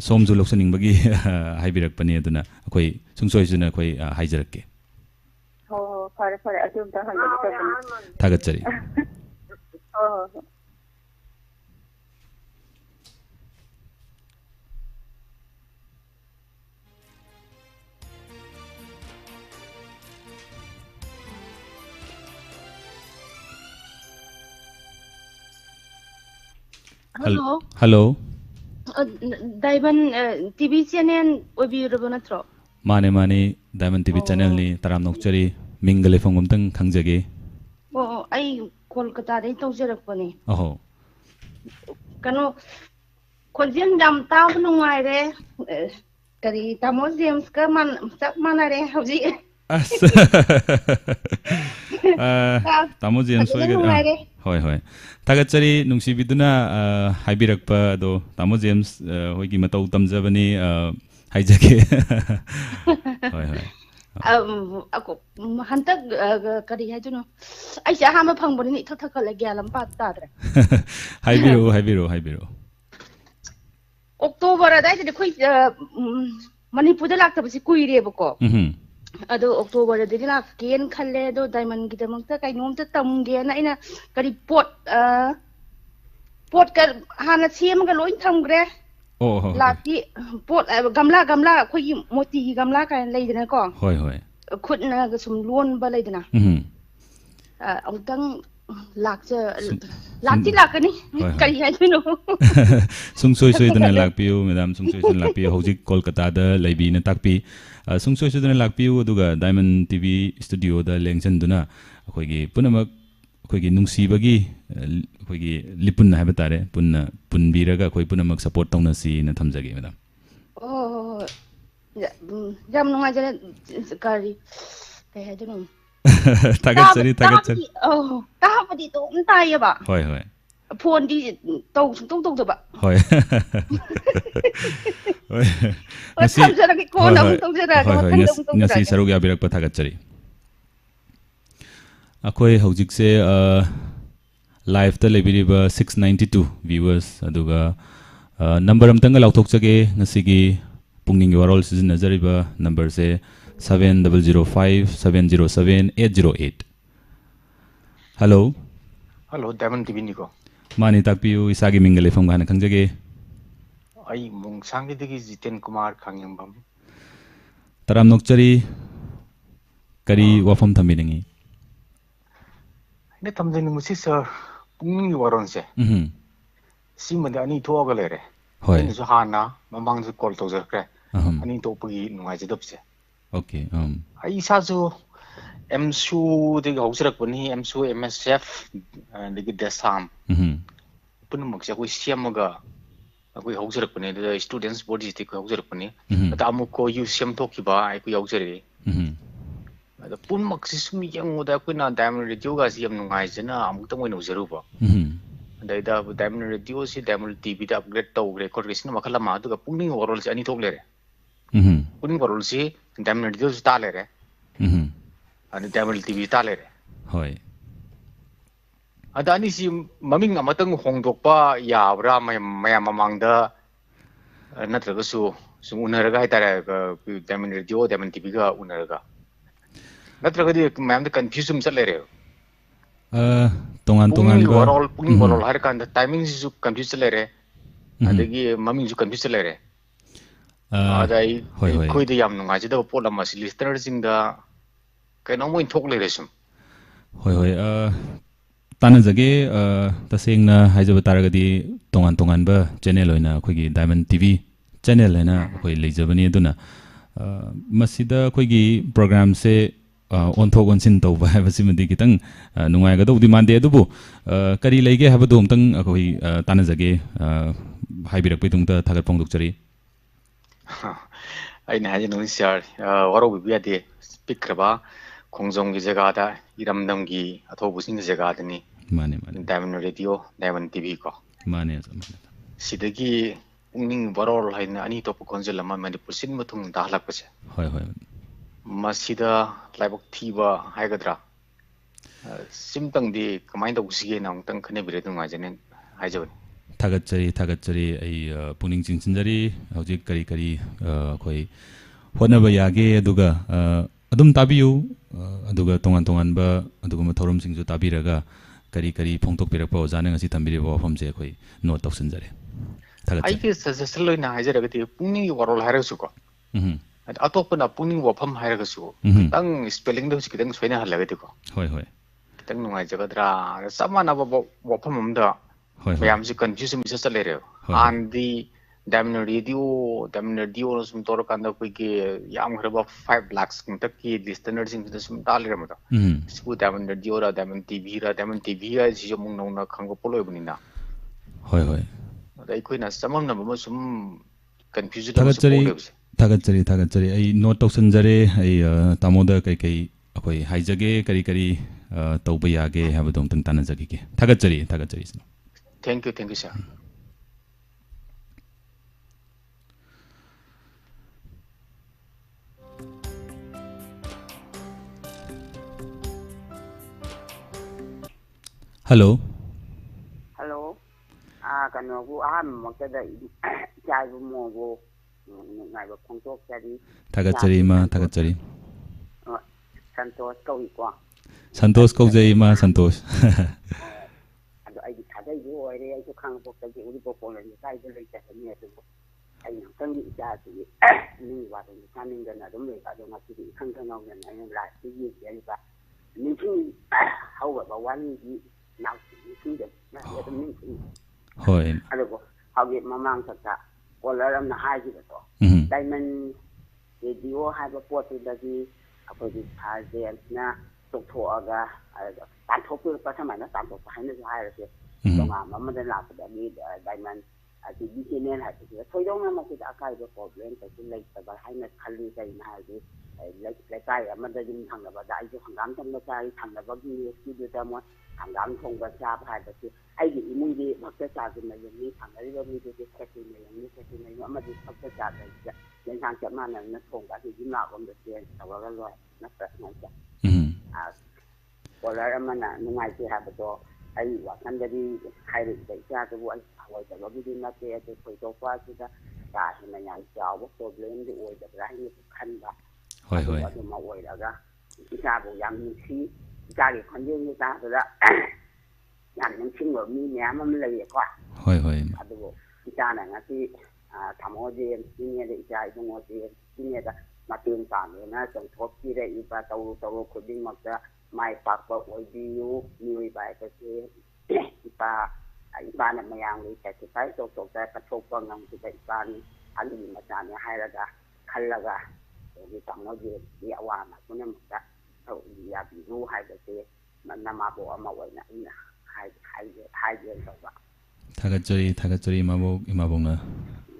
सोमजु लोक्सनिंगबगी हाइबिरकपनी अदुना अखोई सुंगसोइसुना अखोई हाइजरके हो फरे फरे अदुम ता हंगदे थागतचरी हो hello hello Diamond TV channel ओबिरबो नत्रो माने माने डायमंड टीवी चैनल नि तराम नोक्चरी मिंगले फंगमतंग खंगजगे ओ आई कोलकाता दे तौजरकपनी अहो कनो खोजिन दाम ताव नुंगाइरे करी तामो जेम्स का मन चक मानारे हौजी तामो जेम्स होय होय थागतचरी नुंसीबिदुना हाइबिरकपा दो तामो जेम्स होइगी मतौ तमजबनी हाइजगे होय होय ako hantak kari hajuno ai sa hama phangboni ni thak thak la gyalam pa tadre haibiro october adai de khoi manipur da lakta basi kuire bako ado october de lak ken khalle do diamond gi damang ta kai nom ta tamge na ina kari pot ka hana sem ga loin thamgre लाती pot गमला खोई मोती गमला का लेदना को होय होय Khudna गसुम loan बा लेदना अमतंग लाती लाकनी कई है नो सुंगसोय सोयदना लाकपियो मैडम सुंगसोय सोयदना लाकपियो हौजिक कोलकाता दा लेबीना ताकपी सुंगसोय सोयदना लाकपियो अदुगा डायमंड टीवी स्टूडियो दा लेंगचनदुना अखोइगी पुनमक अखोइगी नुंसीबगी अखोइगी लिपुन हाबा तारे पुन्ना पुनबीरगा अखोइ पुनमक सपोर्ट तौनसी न थमजगे मैडम ओ जम नुंगाजरे कारी कय हाजनो तागतचरी ओ ताबदी तो तायबा होय होय फोन दी तौ सुंतौ तौजबा होय होय नसी कोन हम तौजरा नसी सरुग याबिरक थागतचरी अखोई हौजिक से लाइव ता लेबिरिबा 692 व्यूअर्स अदुगा नंबर अमतंग लाउथोकचगे ngasiगी पुंगनिंग वारोल सिजनजरिबा नंबर से 7005707808 हेलो हेलो डायमंड टीवी निको मानी ताकपियो इसागी मिंगले फम गाना खंजगे आई मोंगसांगी दगी जितेन कुमार खांगयंबम तराम नोकचरी करी वफम थमिनिंगी ने तमजन मुसी सर पुंगनिंग वारोन से सिमदे अनि थोगा लेरे होय नि जो हाना ममांग जो कॉल तोजरक्रे अनि तोपगी नुगाइजदब से ओके आई साजो एमसु दे हौसरकपनी एमसु एमएसएफ दगी देसाम पुनमक से कोई सियमगा कोई हौसरकपनी द स्टूडेंट्स बॉडी ते कोई हौसरकपनी त अमुको यु सियम थोकिबा आई कोई हौसरे द पुनमक से सुमी यंगोदा कोइना डायमंड रेडियो गा सियम नुगाइजना अमुक तमोय नौजरुबा दा डायमंड रेडियो से डायमंड टीवी दा अपग्रेड तौग्रे कोर्गेसन मखला मा दुगा पुंगनिंग वारोल से अनि थोक लेरे पुंगनिंग वारोल से डायमंड रेडियो से ता लेरे अनि डायमंड टीवी ता लेरे होय अदानी सी ममिंग अमतंग होंगदोकपा याब्रा मया ममांगदा नत्रगसु सुम उनरगा हाइतारे डायमंड रेडियो डायमंड टीवी गा उनरगा नत्रगदी मैम द कंफ्यूजन चले रे तोंगान वारोल पुंगनिंग वारोल हर कांद टाइमिंग सु कंफ्यूज चले रे अदगी ममिंग सु कंफ्यूज चले रे अदाई कोई दे याम नुगाजिदा पोलम मस लिस्टनर जिंदा कनो मोइन थोक ले रेसम होय होय तानजगे तसेंगना हाइजब तारगदी तोंगान बा चैनल होइना अखोइगी डायमंड टीवी चैनल हैना अखोइ लेजबनी अदुना मसिदा अखोइगी प्रोग्राम से ꯑꯣꯟꯊꯣꯛ ꯑꯣꯟꯁꯤꯟ ꯇꯧꯕ ꯍꯥꯏꯕꯁꯤꯃꯗꯤ ꯈꯤꯇꯪ ꯅꯨꯡꯉꯥꯏꯒꯗꯧꯕꯗꯤ ꯃꯥꯟꯗꯦ ꯑꯗꯨꯕꯨ ꯀꯔꯤ ꯂꯩꯒꯦ ꯍꯥꯏꯕꯗꯨ ꯑꯃꯨꯛꯇꯪ ꯑꯩꯈꯣꯏ ꯇꯥꯟꯅꯖꯒꯦ ꯍꯥꯏꯕꯤꯔꯛꯄꯒꯤꯗꯃꯛꯇ ꯊꯥꯒꯠ ꯐꯣꯡꯗꯣꯛꯆꯔꯤ ꯑꯩꯅ ꯍꯥꯏꯖꯅꯤꯡꯉꯤ ꯁꯥꯔ ꯋꯥꯔꯧꯕꯤꯕ ꯌꯥꯗꯦ ꯄꯤꯛꯈ꯭ꯔꯕ ꯈꯣꯡꯖꯣꯝꯒꯤ ꯖꯒꯥꯗ ꯏꯔꯝꯗꯝꯒꯤ ꯑꯊꯧꯕꯁꯤꯡꯒꯤ ꯖꯒꯥꯗꯅꯤ ꯃꯥꯅꯦ ꯃꯥꯅꯦ ꯗꯥꯏꯃꯟ ꯔꯦꯗꯤꯑꯣ ꯗꯥꯏꯃꯟ ꯇꯤꯚꯤ ꯀꯣ ꯃꯥꯅꯦ ꯁꯤꯗꯒꯤ ꯄꯨꯛꯅꯤꯡ ꯋꯥꯔꯣꯜ ꯍꯥꯏꯅ ꯑꯅꯤ ꯊꯣꯛꯄ ꯈꯣꯟꯖꯦꯜ ꯑꯃ ꯃꯅꯤꯄꯨꯔ ꯁꯤꯟꯕ ꯊꯨꯡꯅ ꯇꯥꯍꯜꯂꯛꯄꯁꯦ ꯍꯣꯏ ꯍꯣꯏ ꯃꯁꯤꯗ ꯂꯥꯏꯕꯛ ꯊꯤꯕ ꯍꯥꯏꯒꯗ꯭ꯔꯥ ꯁꯤꯝꯇꯪꯗꯤ ꯀꯃꯥꯏꯅ ꯇꯧꯁꯤꯒꯦꯅ ꯑꯃꯨꯛꯇꯪ ꯈꯟꯅꯕꯤꯔꯗꯤ ꯅꯨꯡꯉꯥꯏꯖꯅꯤ ꯍꯥꯏꯖꯕꯅꯤ ꯊꯥꯒꯠꯆꯔꯤ ꯑꯩ ꯄꯨꯛꯅꯤꯡ ꯆꯤꯡꯁꯤꯟꯖꯔꯤ ꯍꯧꯖꯤꯛ ꯀꯔꯤ ꯀꯔꯤ ꯑꯩꯈꯣꯏ ꯍꯣꯠꯅꯕ ꯌꯥꯒꯦ ꯑꯗꯨꯒ ꯑꯗꯨꯝ ꯇꯥꯕꯤꯌꯨ ꯑꯗꯨꯒ ꯇꯣꯉꯥꯟ ꯇꯣꯉꯥꯟꯕ ꯑꯗꯨꯒꯨꯝꯕ ꯊꯧꯔꯝꯁꯤꯡꯁꯨ ꯇꯥꯕꯤꯔꯒ ꯀꯔꯤ ꯀꯔꯤ ꯐꯣꯡꯗꯣꯛꯄꯤꯔꯛꯄ ꯑꯣꯖꯥꯅ ꯉꯁꯤ ꯊꯝꯕꯤꯔꯤꯕ ꯋꯥꯐꯝꯁꯦ ꯑꯩꯈꯣꯏ ꯅꯣꯠ ꯇꯧꯁꯤꯟꯖꯔꯦ ꯑꯩꯒꯤ ꯁꯖꯦꯁꯟ ꯑꯣꯏꯅ ꯍꯥꯏꯖꯔꯒꯗꯤ ꯄꯨꯛꯅꯤꯡꯒꯤ ꯋꯥꯔꯣꯜ ꯍꯥꯏꯔꯒꯁꯨꯀꯣ ꯑꯇꯣꯞꯄꯅ ꯄꯨꯛꯅꯤꯡ ꯋꯥꯐꯝ ꯍꯥꯏꯔꯒꯁꯨ ꯈꯤꯇꯪ ꯁ꯭ꯄꯦꯂꯤꯡꯗ ꯈꯤꯇꯪ ꯁꯣꯏꯅꯍꯜꯂꯒꯗꯤꯀꯣ ꯍꯣꯏ ꯍꯣꯏ ꯈꯤꯇꯪ ꯅꯨꯡꯉꯥꯏꯖꯒꯗ꯭ꯔꯥ ꯆꯞ ꯃꯥꯟꯅꯕ ꯋꯥꯐꯝ ꯑꯃꯗ ꯃꯌꯥꯝꯁꯤ ꯀꯟꯐ꯭ꯌꯨꯖꯟ ꯃꯤꯁꯠ ꯆꯠ ꯂꯩꯔꯦꯕ ꯍꯥꯟꯅꯗꯤ ꯗꯥꯏꯃꯟ ꯔꯦꯗꯤꯑꯣ ꯁꯨꯝ ꯇꯧꯔꯀꯥꯟꯗ ꯑꯩꯈꯣꯏꯒꯤ ꯌꯥꯝꯈ꯭ꯔꯕ 5 lakhs ꯃꯨꯛꯇꯛꯀꯤ ꯂꯤꯁꯇꯅꯔꯁꯤꯡꯁꯤꯗ ꯁꯨꯝ ꯇꯥꯜꯂꯤꯔꯝꯕꯗꯣ ꯁꯤꯕꯨ ꯗꯥꯏꯃꯟ ꯔꯦꯗꯤꯑꯣꯔ ꯗꯥꯏꯃꯟ ꯇꯤꯚꯤ ꯍꯥꯏꯁꯤꯁꯨ ꯑꯃꯨꯛ ꯅꯧꯅ ꯈꯪꯕ ꯄꯣꯠ ꯑꯣꯏꯕꯅꯤꯅ ꯍꯣꯏ ꯍꯣꯏ ꯑꯗ ꯑꯩꯈꯣꯏꯅ ꯆꯃꯝꯅꯕ ꯑꯃ ꯁꯨꯝ ꯀꯟꯐ꯭ꯌꯨꯖꯟ ꯑꯃꯁꯨ ꯄꯣꯛꯂꯦꯕꯁꯦ ꯊꯥꯒꯠꯆꯔꯤ ꯑꯩ ꯅꯣꯠ ꯇꯧꯁꯤꯟꯖꯔꯦ ꯑꯩ ꯇꯥꯃꯣꯗ ꯀꯩꯀꯩ ꯑꯩꯈꯣꯏ ꯍꯥꯏꯖꯒꯦ ꯀꯔꯤ ꯀꯔꯤ ꯇꯧꯕ ꯌꯥꯒꯦ ꯍꯥꯏꯕꯗꯣ ꯑꯝꯇꯪ ꯇꯥꯟꯅꯖꯈꯤꯒꯦ ꯊꯥꯒꯠꯆꯔꯤ ꯊꯦꯡꯛ ꯌꯨ ꯁꯥꯔ ꯍꯜꯂꯣ ꯀꯩꯅꯣꯕꯨ ꯑꯍꯥꯟꯕꯃꯛꯇꯗ ꯏꯆꯥ ꯏꯕꯨꯡꯉꯣꯕꯨ ꯅꯨꯡꯉꯥꯏꯕ ꯐꯣꯡꯗꯣꯛꯆꯔꯤ ꯊꯥꯒꯠꯆꯔꯤ ꯏꯃꯥ ꯊꯥꯒꯠꯆꯔꯤ ꯁꯟꯇꯣꯁ ꯀꯧꯏꯀꯣ ꯁꯟꯇꯣꯁ ꯀꯧꯖꯩ ꯏꯃꯥ ꯁꯟꯇꯣꯁ ꯑꯗꯣ ꯑꯩꯒꯤ ꯁꯥꯒꯩꯁꯨ ꯑꯣꯏꯔꯦ ꯑꯩꯁꯨ ꯈꯥꯡꯉꯕꯣꯛꯇꯒꯤ ꯎꯔꯤꯄꯣꯛ ꯀꯣꯂꯣꯅꯤ ꯂꯩꯀꯥꯏꯗ ꯂꯩꯖꯕꯅꯤ ꯑꯗꯨꯕꯨ ꯑꯩ ꯉꯥꯛꯇꯪꯒꯤ ꯏꯆꯥꯁꯤꯒꯤ ꯃꯤꯡ ꯋꯥꯔꯣꯜ ꯆꯥꯅꯤꯡꯗꯅ ꯑꯗꯨꯝ ꯂꯩꯕ ꯑꯗꯣ ꯉꯁꯤꯗꯤ ꯏꯈꯪ ꯈꯪꯍꯧꯗꯅ ꯑꯩꯅ ꯂꯥꯏꯐꯇ ꯌꯦꯡꯖꯔꯤꯕ ꯅꯤꯡꯁꯤꯡ ꯍꯧꯔꯕ ꯋꯥꯔꯤꯒꯤ ꯅꯤꯡꯁꯤꯡꯗꯕ ꯑꯗꯨꯝ ꯅꯤꯡꯁꯤꯡꯉꯤ ꯍꯣꯏ ꯑꯗꯨꯕꯨ ꯍꯧꯖꯤꯛ ꯃꯃꯥꯡꯊꯛꯇ ꯀꯣꯂꯔ ꯑꯃꯅ ꯍꯥꯏꯈꯤꯕꯗꯣ ꯗꯥꯏꯃꯟ ꯔꯦꯗꯤꯑꯣ ꯍꯥꯏꯕ ꯄꯣꯠꯇꯨꯗꯒꯤ ꯑꯩꯈꯣꯏꯒꯤ ꯁꯥꯔꯖꯦꯟꯁꯅ ꯇꯣꯛꯊꯣꯛꯑꯒ ꯇꯥꯟꯊꯣꯛꯄꯤꯔꯛꯄ ꯁꯨꯃꯥꯏꯅ ꯇꯥꯟꯊꯣꯛꯄ ꯍꯥꯏꯅꯁꯨ ꯍꯥꯏꯔꯁꯦ ꯇꯣꯉꯥꯟꯕ ꯑꯃꯗ ꯂꯥꯛꯄꯗꯒꯤ ꯗꯥꯏꯃꯟ ꯇꯤꯚꯤ ꯆꯦꯅꯦꯜ ꯍꯥꯏꯕꯁꯤꯗ ꯊꯣꯏꯗꯣꯛꯅ ꯃꯁꯤꯗ ꯑꯀꯥꯏꯕ ꯄ꯭ꯔꯣꯕ꯭ꯂꯦꯝ ꯀꯩꯁꯨ ꯂꯩꯇꯕ ꯍꯥꯏꯅ ꯈꯜꯂꯤ ꯀꯩꯅꯣ ꯍꯥꯏꯔꯗꯤ ꯂꯩꯀꯥꯏ ꯑꯃꯗ ꯌꯨꯝ ꯊꯪꯅꯕꯗ ꯑꯩꯁꯨ ꯍꯪꯒꯥꯝ ꯊꯣꯡꯕ ꯆꯥꯏ ꯊꯪꯅꯕꯒꯤ ꯅꯦꯛꯁꯀꯤꯗꯨꯗ ꯃꯣꯏ ꯍꯪꯒꯥꯝ ꯊꯣꯡꯕ ꯆꯥꯕ ꯍꯥꯏꯕꯁꯤ ꯑꯩꯒꯤ ꯏꯃꯨꯡꯗꯤ ꯐꯛꯇ ꯆꯥꯗꯨꯅ ꯌꯨꯝꯅꯤ ꯊꯪꯅꯔꯤꯕ ꯃꯤꯗꯨꯗꯤ ꯈꯦꯇ꯭ꯔꯤꯅ ꯌꯨꯝꯅꯤ ꯈꯦꯇ꯭ꯔꯤꯅ ꯑꯃꯗꯤ ꯐꯛꯇ ꯆꯥꯗꯕꯤꯗ ꯌꯦꯟꯁꯥꯡ ꯆꯞ ꯃꯥꯟꯅꯅ ꯊꯣꯡꯕ ꯑꯗꯨꯒꯤ ꯌꯨꯝꯅꯥꯛꯂꯣꯝꯗ ꯆꯦꯟꯖ ꯇꯧꯔꯒ ꯂꯣꯏ ꯅꯠꯇ꯭ꯔ ꯁꯨꯃꯥꯏꯅ ꯀꯣꯂꯔ ꯑꯃꯅ ꯅꯨꯡꯉꯥꯏꯇꯦ ꯍꯥꯏꯕꯗꯣ ꯑꯩ ꯋꯥꯈꯜꯗꯗꯤ ꯍꯥꯏꯔꯤꯕ ꯏꯆꯥꯗꯨꯕꯨ ꯑꯩ ꯊꯑꯣꯏꯗꯕꯒꯤꯗꯤ ꯅꯠꯇꯦ ꯑꯗꯨ ꯊꯣꯏꯗꯣꯛꯄ ꯑꯁꯤꯗ ꯀꯥ ꯍꯦꯟꯅ ꯌꯥꯝ ꯆꯥꯎꯕ ꯄ꯭ꯔꯣꯕ꯭ꯂꯦꯝꯗꯤ ꯑꯣꯏꯗꯕ꯭ꯔꯥ ꯍꯥꯏꯅꯁꯨ ꯈꯟꯕ ꯑꯗꯨꯒ ꯑꯗꯨꯃ ꯑꯣꯏꯔꯒ ꯏꯆꯥꯕꯨ ꯌꯥꯝ ꯅꯨꯡꯁꯤ ꯏꯆꯥꯒꯤ ꯈꯣꯟꯖꯦꯜꯁꯦ ꯇꯥꯕꯗ ꯌꯥꯝ ꯅꯤꯡꯁꯤꯡꯕ ꯃꯤ ꯃꯌꯥꯝ ꯑꯃ ꯂꯩꯌꯦꯀꯣ ꯑꯗꯨꯕꯨ ꯏꯆꯥꯅ ꯉꯁꯤ ꯊꯝꯃꯣ ꯖꯦꯝꯁꯀꯤꯅꯦꯗ ꯏꯆꯥ ꯏꯕꯨꯡꯉꯣ ꯖꯦꯝꯁꯀꯤꯅꯦꯗ ꯃꯇꯦꯡ ꯄꯥꯡꯉꯦꯅ ꯆꯣꯡꯊꯣꯛꯄꯤꯔꯛꯏꯕ ꯇꯧꯔꯨ ꯈꯨꯗꯤꯡꯃꯛꯇ ꯃꯥꯏ ꯄꯥꯛꯄ ꯑꯣꯏꯕꯤꯌꯨ ꯃꯤꯑꯣꯏꯕ ꯍꯥꯏꯕꯁꯤ ꯏꯄꯥꯅ ꯃꯌꯥꯝꯒꯤ ꯁꯦꯀ꯭ꯔꯤꯐꯥꯏꯁ ꯇꯧꯊꯣꯛꯇ ꯀꯠꯊꯣꯛꯄ ꯉꯝꯈꯤꯕ ꯏꯄꯥꯅꯤ ꯑꯗꯨꯒꯤ ꯃꯆꯥꯅꯤ ꯍꯥꯏꯔꯒ ꯈꯜꯂꯒ ꯑꯗꯒꯤ ꯇꯥꯃꯣ ꯖꯦꯝꯁꯀꯤ ꯑꯋꯥ ꯑꯅꯥ ꯄꯨꯝꯅꯃꯛꯇ ꯌꯥꯕꯤꯌꯨ ꯍꯥꯏꯕꯁꯦ ꯅꯃꯥꯕꯣꯛ ꯑꯃ ꯑꯣꯏꯅ ꯑꯩꯅ ꯍꯥꯏꯒꯦꯅ ꯇꯧꯕ ꯊꯥꯒꯠꯆꯔꯤ ꯏꯃꯥꯕꯣꯛꯅ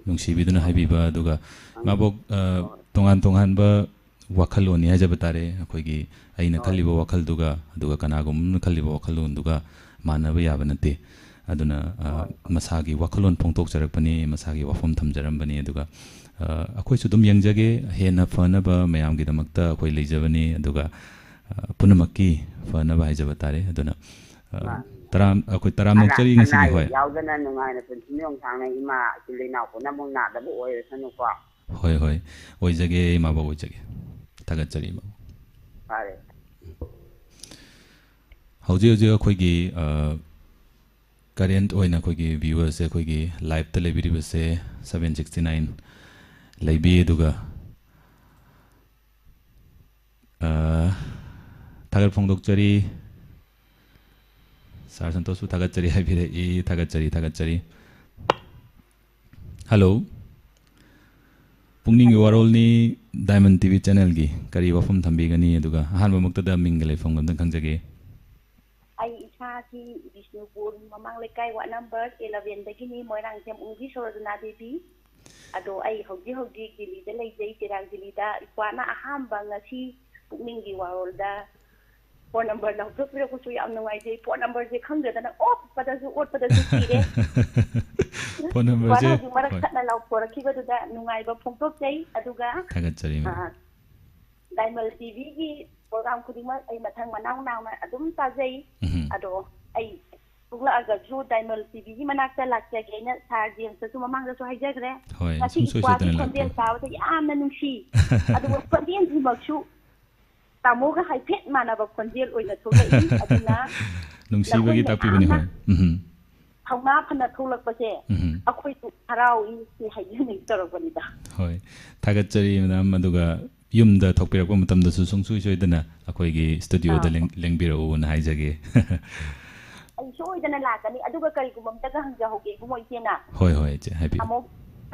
ꯅꯨꯡꯁꯤꯕꯤꯗꯨꯅ ꯍꯥꯏꯕꯤꯕ ꯑꯗꯨꯒ ꯏꯃꯥꯕꯣꯛ ꯇꯣꯉꯥꯟ ꯇꯣꯉꯥꯟꯕ ꯋꯥꯈꯜꯂꯣꯟꯅꯤ ꯍꯥꯏꯖꯕ ꯇꯥꯔꯦ ꯑꯩꯈꯣꯏꯒꯤ ꯑꯩꯅ ꯈꯜꯂꯤꯕ ꯋꯥꯈꯜꯗꯨꯒ ꯑꯗꯨꯒ ꯀꯅꯥꯒꯨꯝꯕ ꯑꯃꯅ ꯈꯜꯂꯤꯕ ꯋꯥꯈꯜꯂꯣꯟꯗꯨꯒ ꯃꯥꯟꯅꯕ ꯌꯥꯕ ꯅꯠꯇꯦ ꯑꯗꯨꯅ ꯃꯁꯥꯒꯤ ꯋꯥꯈꯜꯂꯣꯟ ꯐꯣꯡꯗꯣꯛꯆꯔꯛꯄꯅꯤ ꯃꯁꯥꯒꯤ ꯋꯥꯐꯝ ꯊꯝꯖꯔꯝꯕꯅꯤ ꯑꯗꯨꯒ ꯑꯩꯈꯣꯏꯁꯨ ꯑꯗꯨꯝ ꯌꯦꯡꯖꯒꯦ ꯍꯦꯟꯅ ꯐꯅꯕ ꯃꯌꯥꯝꯒꯤꯗꯃꯛꯇ ꯑꯩꯈꯣꯏ ꯂꯩꯖꯕꯅꯤ ꯑꯗꯨꯒ ꯄꯨꯝꯅꯃꯛꯀꯤ ꯐꯅꯕ ꯍꯥꯏꯖꯕ ꯇꯥꯔꯦ ꯑꯗꯨꯅ ꯑꯩꯈꯣꯏ ꯇꯔꯥꯝꯅꯣꯛꯆꯔꯤ ꯉꯁꯤꯒꯤ ꯍꯣꯏ ꯌꯥꯎꯗꯅ ꯅꯨꯡꯉꯥꯏꯅ ꯄꯨꯟꯁꯤ ꯅꯨꯡꯁꯥꯡꯅ ꯏꯃꯥ ꯏꯆꯤꯜ ꯏꯅꯥꯎ ꯄꯨꯝꯅꯃꯛ ꯅꯥꯗꯕ ꯑꯣꯏꯔꯁꯅꯨꯀꯣ ꯍꯣꯏ ꯑꯣꯏꯖꯒꯦ ꯏꯃꯥꯕꯣꯛ ꯑꯣꯏꯖꯒꯦ ꯊꯥꯒꯠꯆꯔꯤ ꯏꯃꯥꯕꯣꯛ ꯐꯔꯦ ꯍꯧꯖꯤꯛ ꯑꯩꯈꯣꯏꯒꯤ ꯀꯔꯦꯟꯠ ꯑꯣꯏꯅ ꯑꯩꯈꯣꯏꯒꯤ ꯚ꯭ꯌꯨꯋꯔꯁꯦ ꯑꯩꯈꯣꯏꯒꯤ ꯂꯥꯏꯚꯇ ꯂꯩꯕꯤꯔꯤꯕꯁꯦ 769 ꯂꯩꯕꯤ ꯑꯗꯨꯒ ꯊꯥꯒꯠ ꯐꯣꯡꯗꯣꯛꯆꯔꯤ ꯁꯥꯔ ꯁꯟꯇꯣꯁꯄꯨ ꯊꯥꯒꯠꯆꯔꯤ ꯍꯥꯏꯕꯤꯔꯛꯏ ꯊꯥꯒꯠꯆꯔꯤ hello Pukning Warol ni Diamond TV channel gi kari wafam thambi gani aduga ahanba muktada mingle phone gamdan khangjage ai isa ki Bisnupur mamang lekai wa number 11 dagi ni moirang jam ungi sorodna devi ado ai hoji gili da lei jai tirang gili da ikwana ahamba ngasi Pukning gi Warol da phone number lau thuk pira ku su yam ngai jai phone number je khangda da op pada su kire phone number je marak na lau pora ki badu da nungai ba phong tok jai aduga thagat chari ma Diamond TV gi program khudima ai mathang manang nang na adum ta jai ado ai pugla aga ju Diamond TV gi manak ta lak ja ge na sar jin su mamang da su hai jagre hoi sum so se tan lak ta ta yam na nungsi ado kondian ji mak su tamo ga hai phet mana ba kondial oi na thulai aduna nungsi ba gi tapi bani hoi thongna phana thulak pa se akhoi tu harau i si hai ni torok bani da hoi thagat chari madam aduga yumda thokpirakpa matamda su sungsui soidana akhoi gi studio da lengbira u na haijage ai soidana lakani aduga kari gumam taga hangja hoge gumoi sena hoi che happy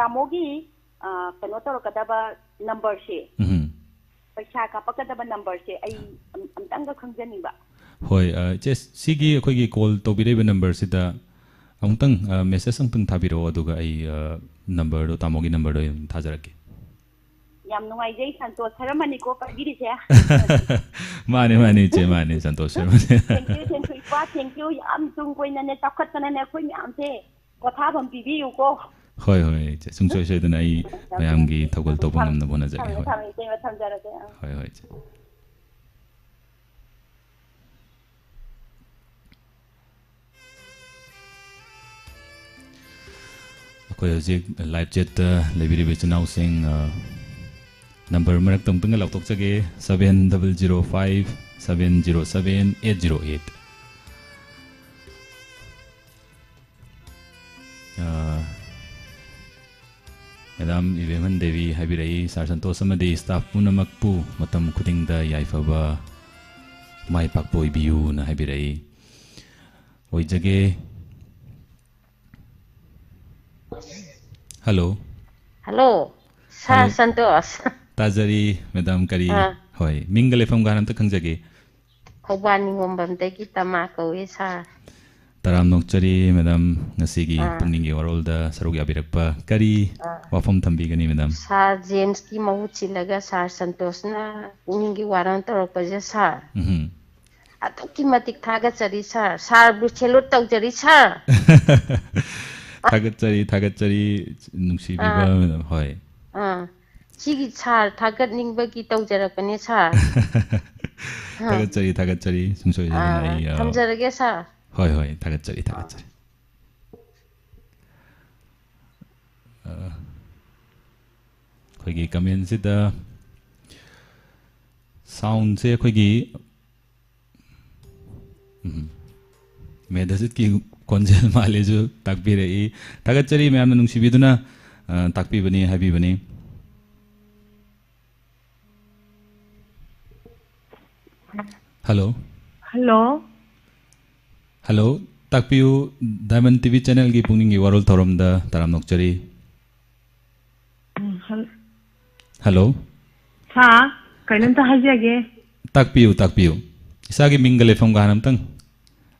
tamo gi kano toro kadaba number se paisa ka pakadaba number se ai amtanga khangjani ba hoi che sigi akhoi gi call to bireba number sida amtang message amtang thabiro aduga ai number do tamo gi number do thajarake yam nungai jai santosh saramani ko pagiri se mane che mane santosh saramani thank you yam tung koi na ne takhat na ne khoi yam se kotha bam bibi yu ko hoi che sungsoi se dana ai mayam gi thogol to bonam na bona jage hoi che koi hojik live chat lebiri bechnau sing number marak tungtung lak tok chage 7005 707 808 Madam Iveman Devi habirai Sar Santosh amadi staff punamakpu matam khudingda yaifaba mai pakpoi biu na habirai oi jage hello Sar Santosh Tajari Madam Kari hoi mingle pham ganam ta khangjage khobani ngombam te ki tama ko isa taram nokchari Madam ngasigi Pukning gi Warol da sarug yabirakpa kari wafam thambi gani Madam Sar James ki mahuchi laga Sar Santosh na Pukning gi Warol torok pa je Sar atukki matik thaga chari Sar bu chelo tau chari Sar 타겟자리 눅시 비바 허이 시기 차 타겟 닝버기 떠저럭거니 차 타겟자리 중소이 아이 탐저럭게 사 허이 타겟자리 거기 가면시다 사운드에 거기 메다스키 konjel maleju takbirei tagachari mayamna nungsibiduna takpibani habibani hello takpiu Diamond TV channel gi Pukning gi Warol thoramda taram nokchari hello ha kainanta hajage takpiu isagi mingale pham ganam tang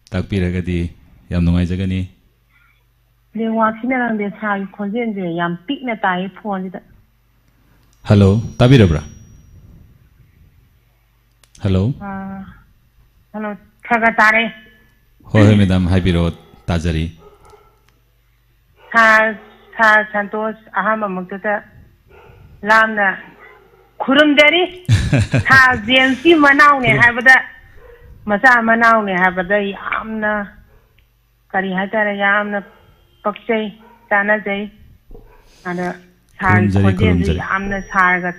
takpiragadi yam nungai jagani lewa sinarang de sai konjen je yam pikna tai phone da hello tabirabra hello thaga tare hoi madam habiro tajari ha Santosh ahama mukta lamna khurumdari ha jensi manau ne habada macha manau ne habada yamna kari hatara yamna pakchai chanajai ana sar konjen yamna sarga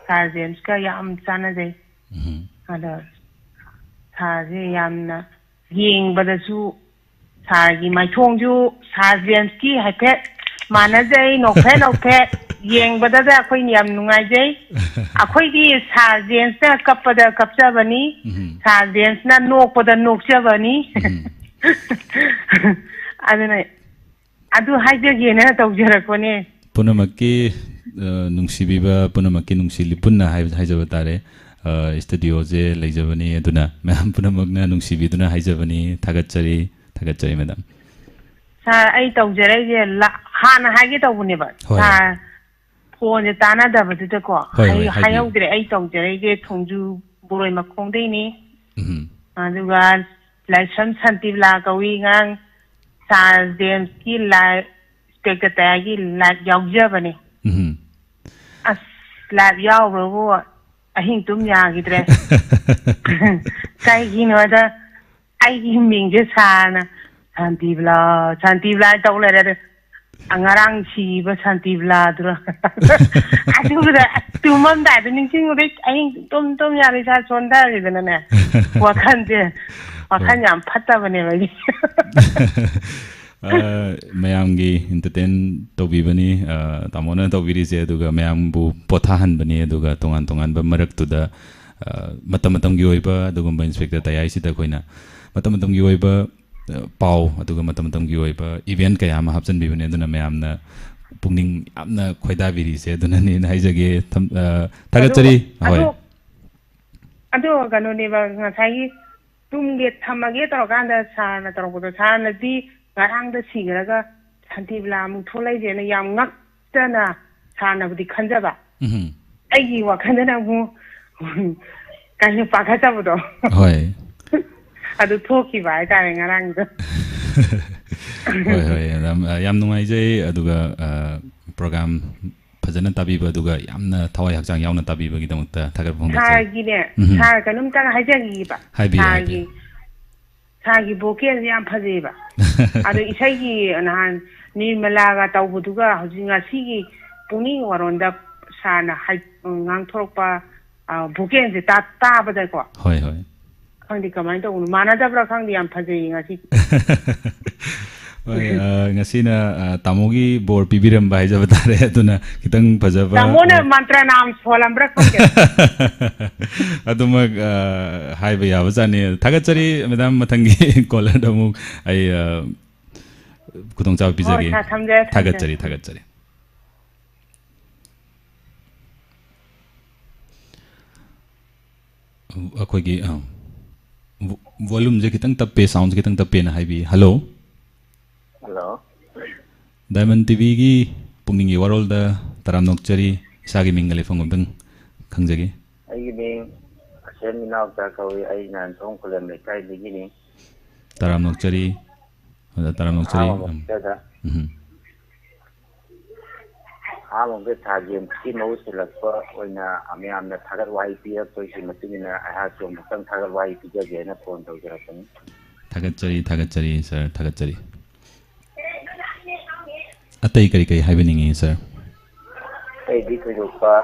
sar James ka yam chanajai ana sarje yamna yengbadasu sargi maithongju sar James ki haipet manajai nokphe yengbada da akhoi yam nungai jai akhoi gi sar James na kappada kapchabani sar James na nokpada nokchabani aduna adu haijage na tawjarakone punamaki nungsibiba punamakki nungsili punna haijaba tare studio je leijabani aduna ma'am punamakna nungsibiduna haijabani thagatchari madam sa ai tawjare je hana hage tawbune ba sa phone je tana da ba de ko hai haudre ai tawjare je thongju boroi makhongdei ni aduga license santibla kawi ngang sa dem ki la spectator gi la yaujabani as la yauro ahin tum ya gidre kai gino da ai ming je sana santibla tawlere angarang si ba santibla dro aduga tumam da ning sing ri ai tum ya ri sa sonda gi dana ne wakan yam phatta bane ba mayamgi entertain tobibani tamona tobiri se aduga mayambu pothahan bani aduga tongan ba maraktuda matam gi oiba aduga inspector tayai sida koina matam gi oiba pau aduga matam gi oiba event kaya ma hapsan bibani aduna mayamna pukning amna khoida biri se aduna ni haijage thagachari hoi ado gano ne ba ngasai tumge thamage torokanda sana torokodo sana di ngarang da sigaraga santibla mu tholai je na yam ngaktana sana budi khanjaba ai wa khandana mu kan pa kha bodo hoi adu thoki ba ka ngarang da hoi yam nungai je aduga program fazana tabiba aduga yamna thawai hakjang yauna tabiba gi damakta thagar phong sa gi ne sa kanum ta hajagi ba 사기 보케는 양 파제바 아도 이사기 난 니멜라가 타우부두가 하징아 시기 푸닝 와론다 사나 할 낭토록바 보케는 다 따바다고 호이 강디 가만도 오늘 만나자브라 강디 양 파제잉아 시 ngasina tamogi bor pibiram bai jaba tare aduna kitang phajaba tamona mantra naam solambra khonge aduma hai ba yawa jane thagachari madam mathangi caller damu ai kudong chaw bijage thagachari akoigi volume je kitang tappe sound kitang tappe na hai bi hello Hello. Diamond TV gi Pukning Warol da taram nokchari isagi mingale phongom khangjagi. Ai gi asen minaw ta kawi ai nan thong kulam le kai gi ni. Taram nokchari. Mong ke thagim ki no silakpa oina amiam na thagar wai pi to si matingina ai ha chom tang thagar wai pi ja ge na phone to jara tan. Thagachari sir thagachari. Atai kari haibeningi sir. Ai di ko pa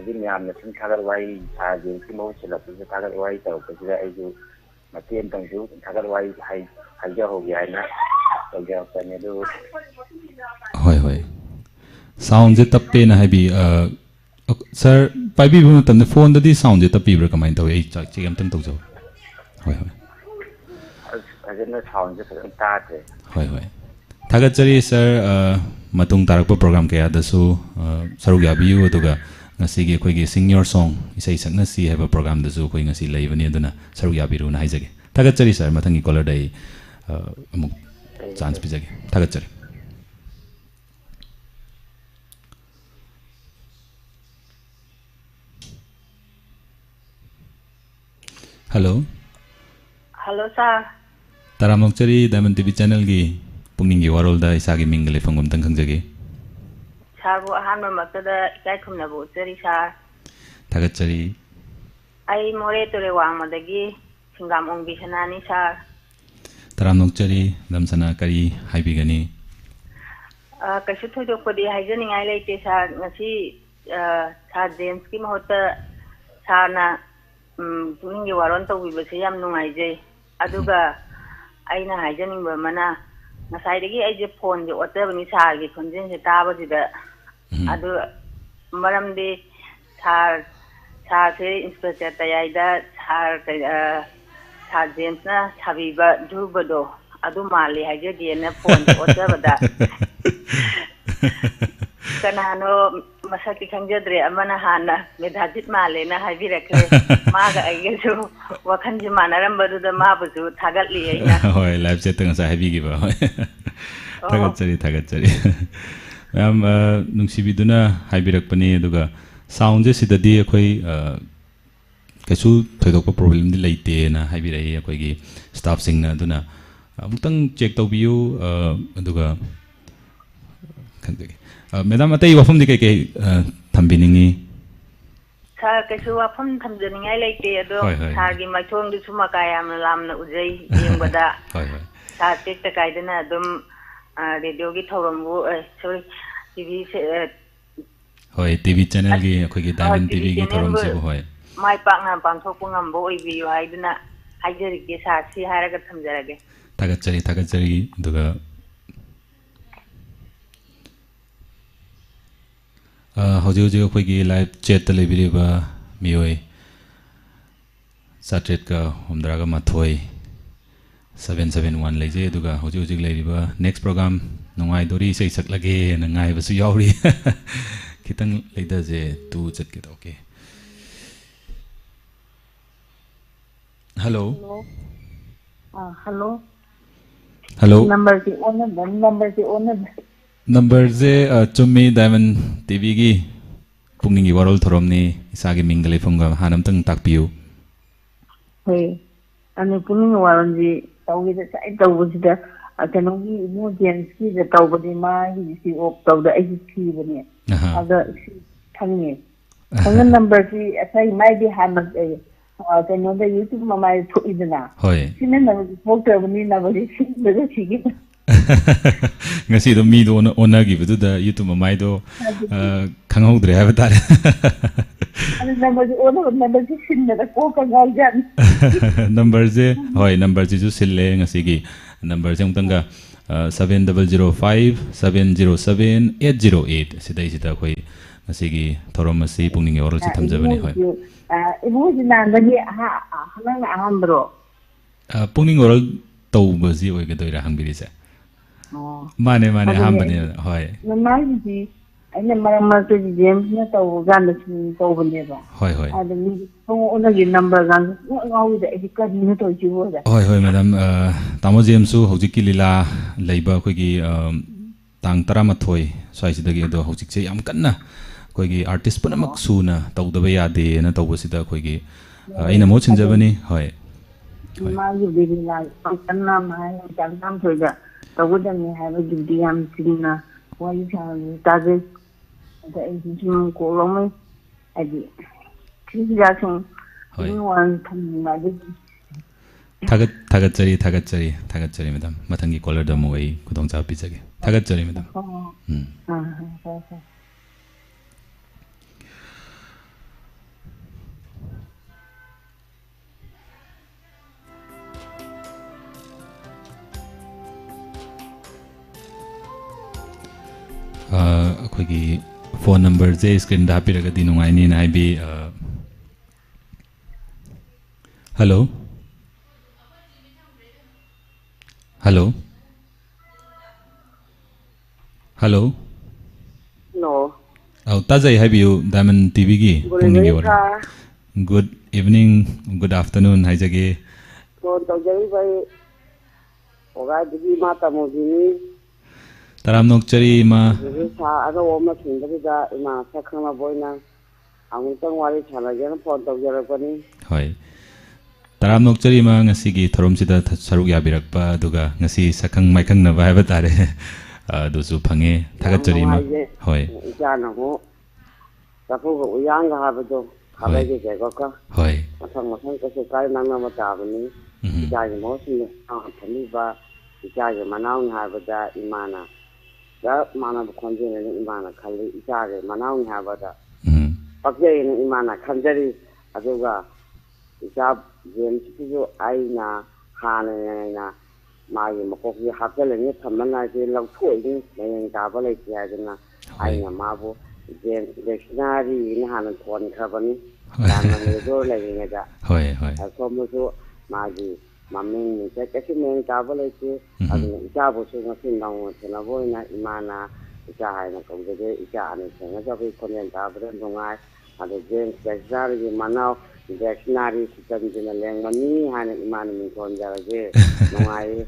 gi miam na tin thagar wai thagim ki mo silakpa se thagar wai to ko jira ai ju matien tang ju thagar wai hai ja ho gya na to ja pa ne do. Hoi. Sound je tappe na haibi sir paibi bu matam ne phone da di sound je tappi bra kamai taw ai chak chigam tang taw jo. Hoi. Ajena sound je ta te. Hoi. Thagachari sir matung tarakpa program kaya dasu saruk yabiyu aduga ngasi gi khoi gi sing your song isai sakna si have a program dasu khoi ngasi leibani aduna saruk yabiru na haijage. Thagachari sir mathangi caller dai amuk chance bijage. Thagachari. Hello. Hello sir. Taramokchari Diamond TV channel gi Pukning Warol da isagi mingale phangom tang khangjage. Sabu ahanma maktada ikai khumna bu chari sir. Thagachari. Ai more tore wangmadagi singam ongbi sanani sir. Taramokchari damsana kari haibigani. Kaishu thoidokpadi haijaningai leite sir ngasi sir James ki mahota sarna Pukning Waron tawibase yam nungaije aduga aina haijaningba mana ngasai aije phone je otabani sargi khonjen se tabasida adu maramde sar se inspector tayaida sar James na sabiba dhubado adu mali haije na phone otabada Kanano masaki kanjadre amana hana medhajit male na habirakre maga aygesu wakanji manarambaru da mabuzu thagatli aina hoi live chat tang sa habi gi ba thagatchari ma'am nungsibiduna habirakpani aduga sound je sidadi akhoi kaisu thoidokpa problem di leite na habirai akhoi gi staff sing na aduna amutang check tawbiu aduga Madam atai wafam di kai thambiningi sa kaisu wafam thamjaningai leite ado sargi maithong du suma kayam lamna ujai yengbada sa tekta kaidana dum radio gi thorambu sorry TV hoi TV channel gi akhoi gi Diamond TV gi thoram se hoi mai pakna pangthokpu ngambo oibiu haiduna haijari ge sa si haraga thamjarage thagatchari duga hojii akhoi live chat ta lebiriba mioi satret ka humdraga mathoi 771 leje aduga hojii leriba next program nungai dori sei saklage na ngai basu yauri kitang leida je tu chat ke okay hello hello number je chumi Diamond TV gi Pukning gi Warol thoromni isagi mingle phumga hanam tang takpiu hoi ane Pukning Warol ji tawgi da sai tawbusida kanogi emergency ki da tawbadi ma gi si op tawda ai ki bani ada thangi thangan number ki asai mai bi hamak kano da YouTube ma mai thoidana hoi sinen na photo bani na bari si da chi ngasi do mi do ona gi bedu da YouTube mai do khanghaudre ha batare number je hoi number ji ju sille ngasi gi number je mtanga 7005 707 808 sidai sida khoi ngasi gi thorom asi Pukning Warol si thamjabani hoi imuji nandagi ha hanang ahambro Pukning Warol tawbaji oige doira hangbiri se mane hambani hoi namai aina maramar to James na taw gan to bane ba hoi adami to ona gi number gan ngawi da edika ni to jiwo da hoi madam tamo James su hojiki lila leiba khoi gi tang 13 swai sidagi do hojik che yam kanna khoi gi artist panamak su na tawdaba yade na tawbasida khoi gi aina mo chinjabani hoi ma gi lila kanna ma jang nam thoida tawudani ha gi diam sinna wai cha taje da injin ko lomai aji kiga sun wan thamma de 타갓자리 madam matangi caller da moi kudong cha pijage 타갓자리 madam akhoi phone number je screen da piraga dinungai ni nai bi hello no tajai habiu Diamond TV gi Pukning gi Warol good evening good afternoon haijage so tajai bai oga digi mata mojini taramnok chari ma sa ada oma thindari da ima sakhama boina amutang wari chala jana phone tawjara pani hoi taramnok chari ma ngasi gi thorom sida saruk yabirakpa duga ngasi sakhang maikhang na ba ba tare dosu phange thagat chari ma hoi jana ho tapu go yang ga ha do ha ge ge ka hoi masang ka se kai nang na ma ta bani ja ge mo sin thani ba ja ge manau ha ba da imana da mana bu khonje ne imana khali ijare manau ha ba da pakye ne imana khanjari aduga ijab jem sijo aina hana na mai makok ye hapele ne thamana je lau thoi ni ne ga ba le ya na aina ma bu jem dictionary ni hana thon khabani dana ne do le ne da hoi so mo so ma ji mamin ni ke ke men ka ba le che adu ijab so na sin dang na bo na imana ꯏꯆꯥ ꯍꯥꯏꯅ ꯀꯧꯖꯒꯦ ꯏꯆꯥ ꯑꯅꯤ ꯊꯦꯡꯅꯖꯕꯒꯤ ꯈꯣꯟꯖꯦꯜ ꯇꯥꯕꯗ ꯅꯨꯡꯉꯥꯏ ꯑꯗꯣ James ꯕꯦꯛꯁꯇꯔꯒꯤ ꯃꯅꯥꯎ dictionary ꯁꯤꯇꯟꯁꯤꯅ ꯂꯦꯡꯕꯅꯤ ꯍꯥꯏꯅ ꯏꯃꯥꯅ ꯃꯤꯡꯊꯣꯟꯖꯔꯒꯦ ꯅꯨꯡꯉꯥꯏ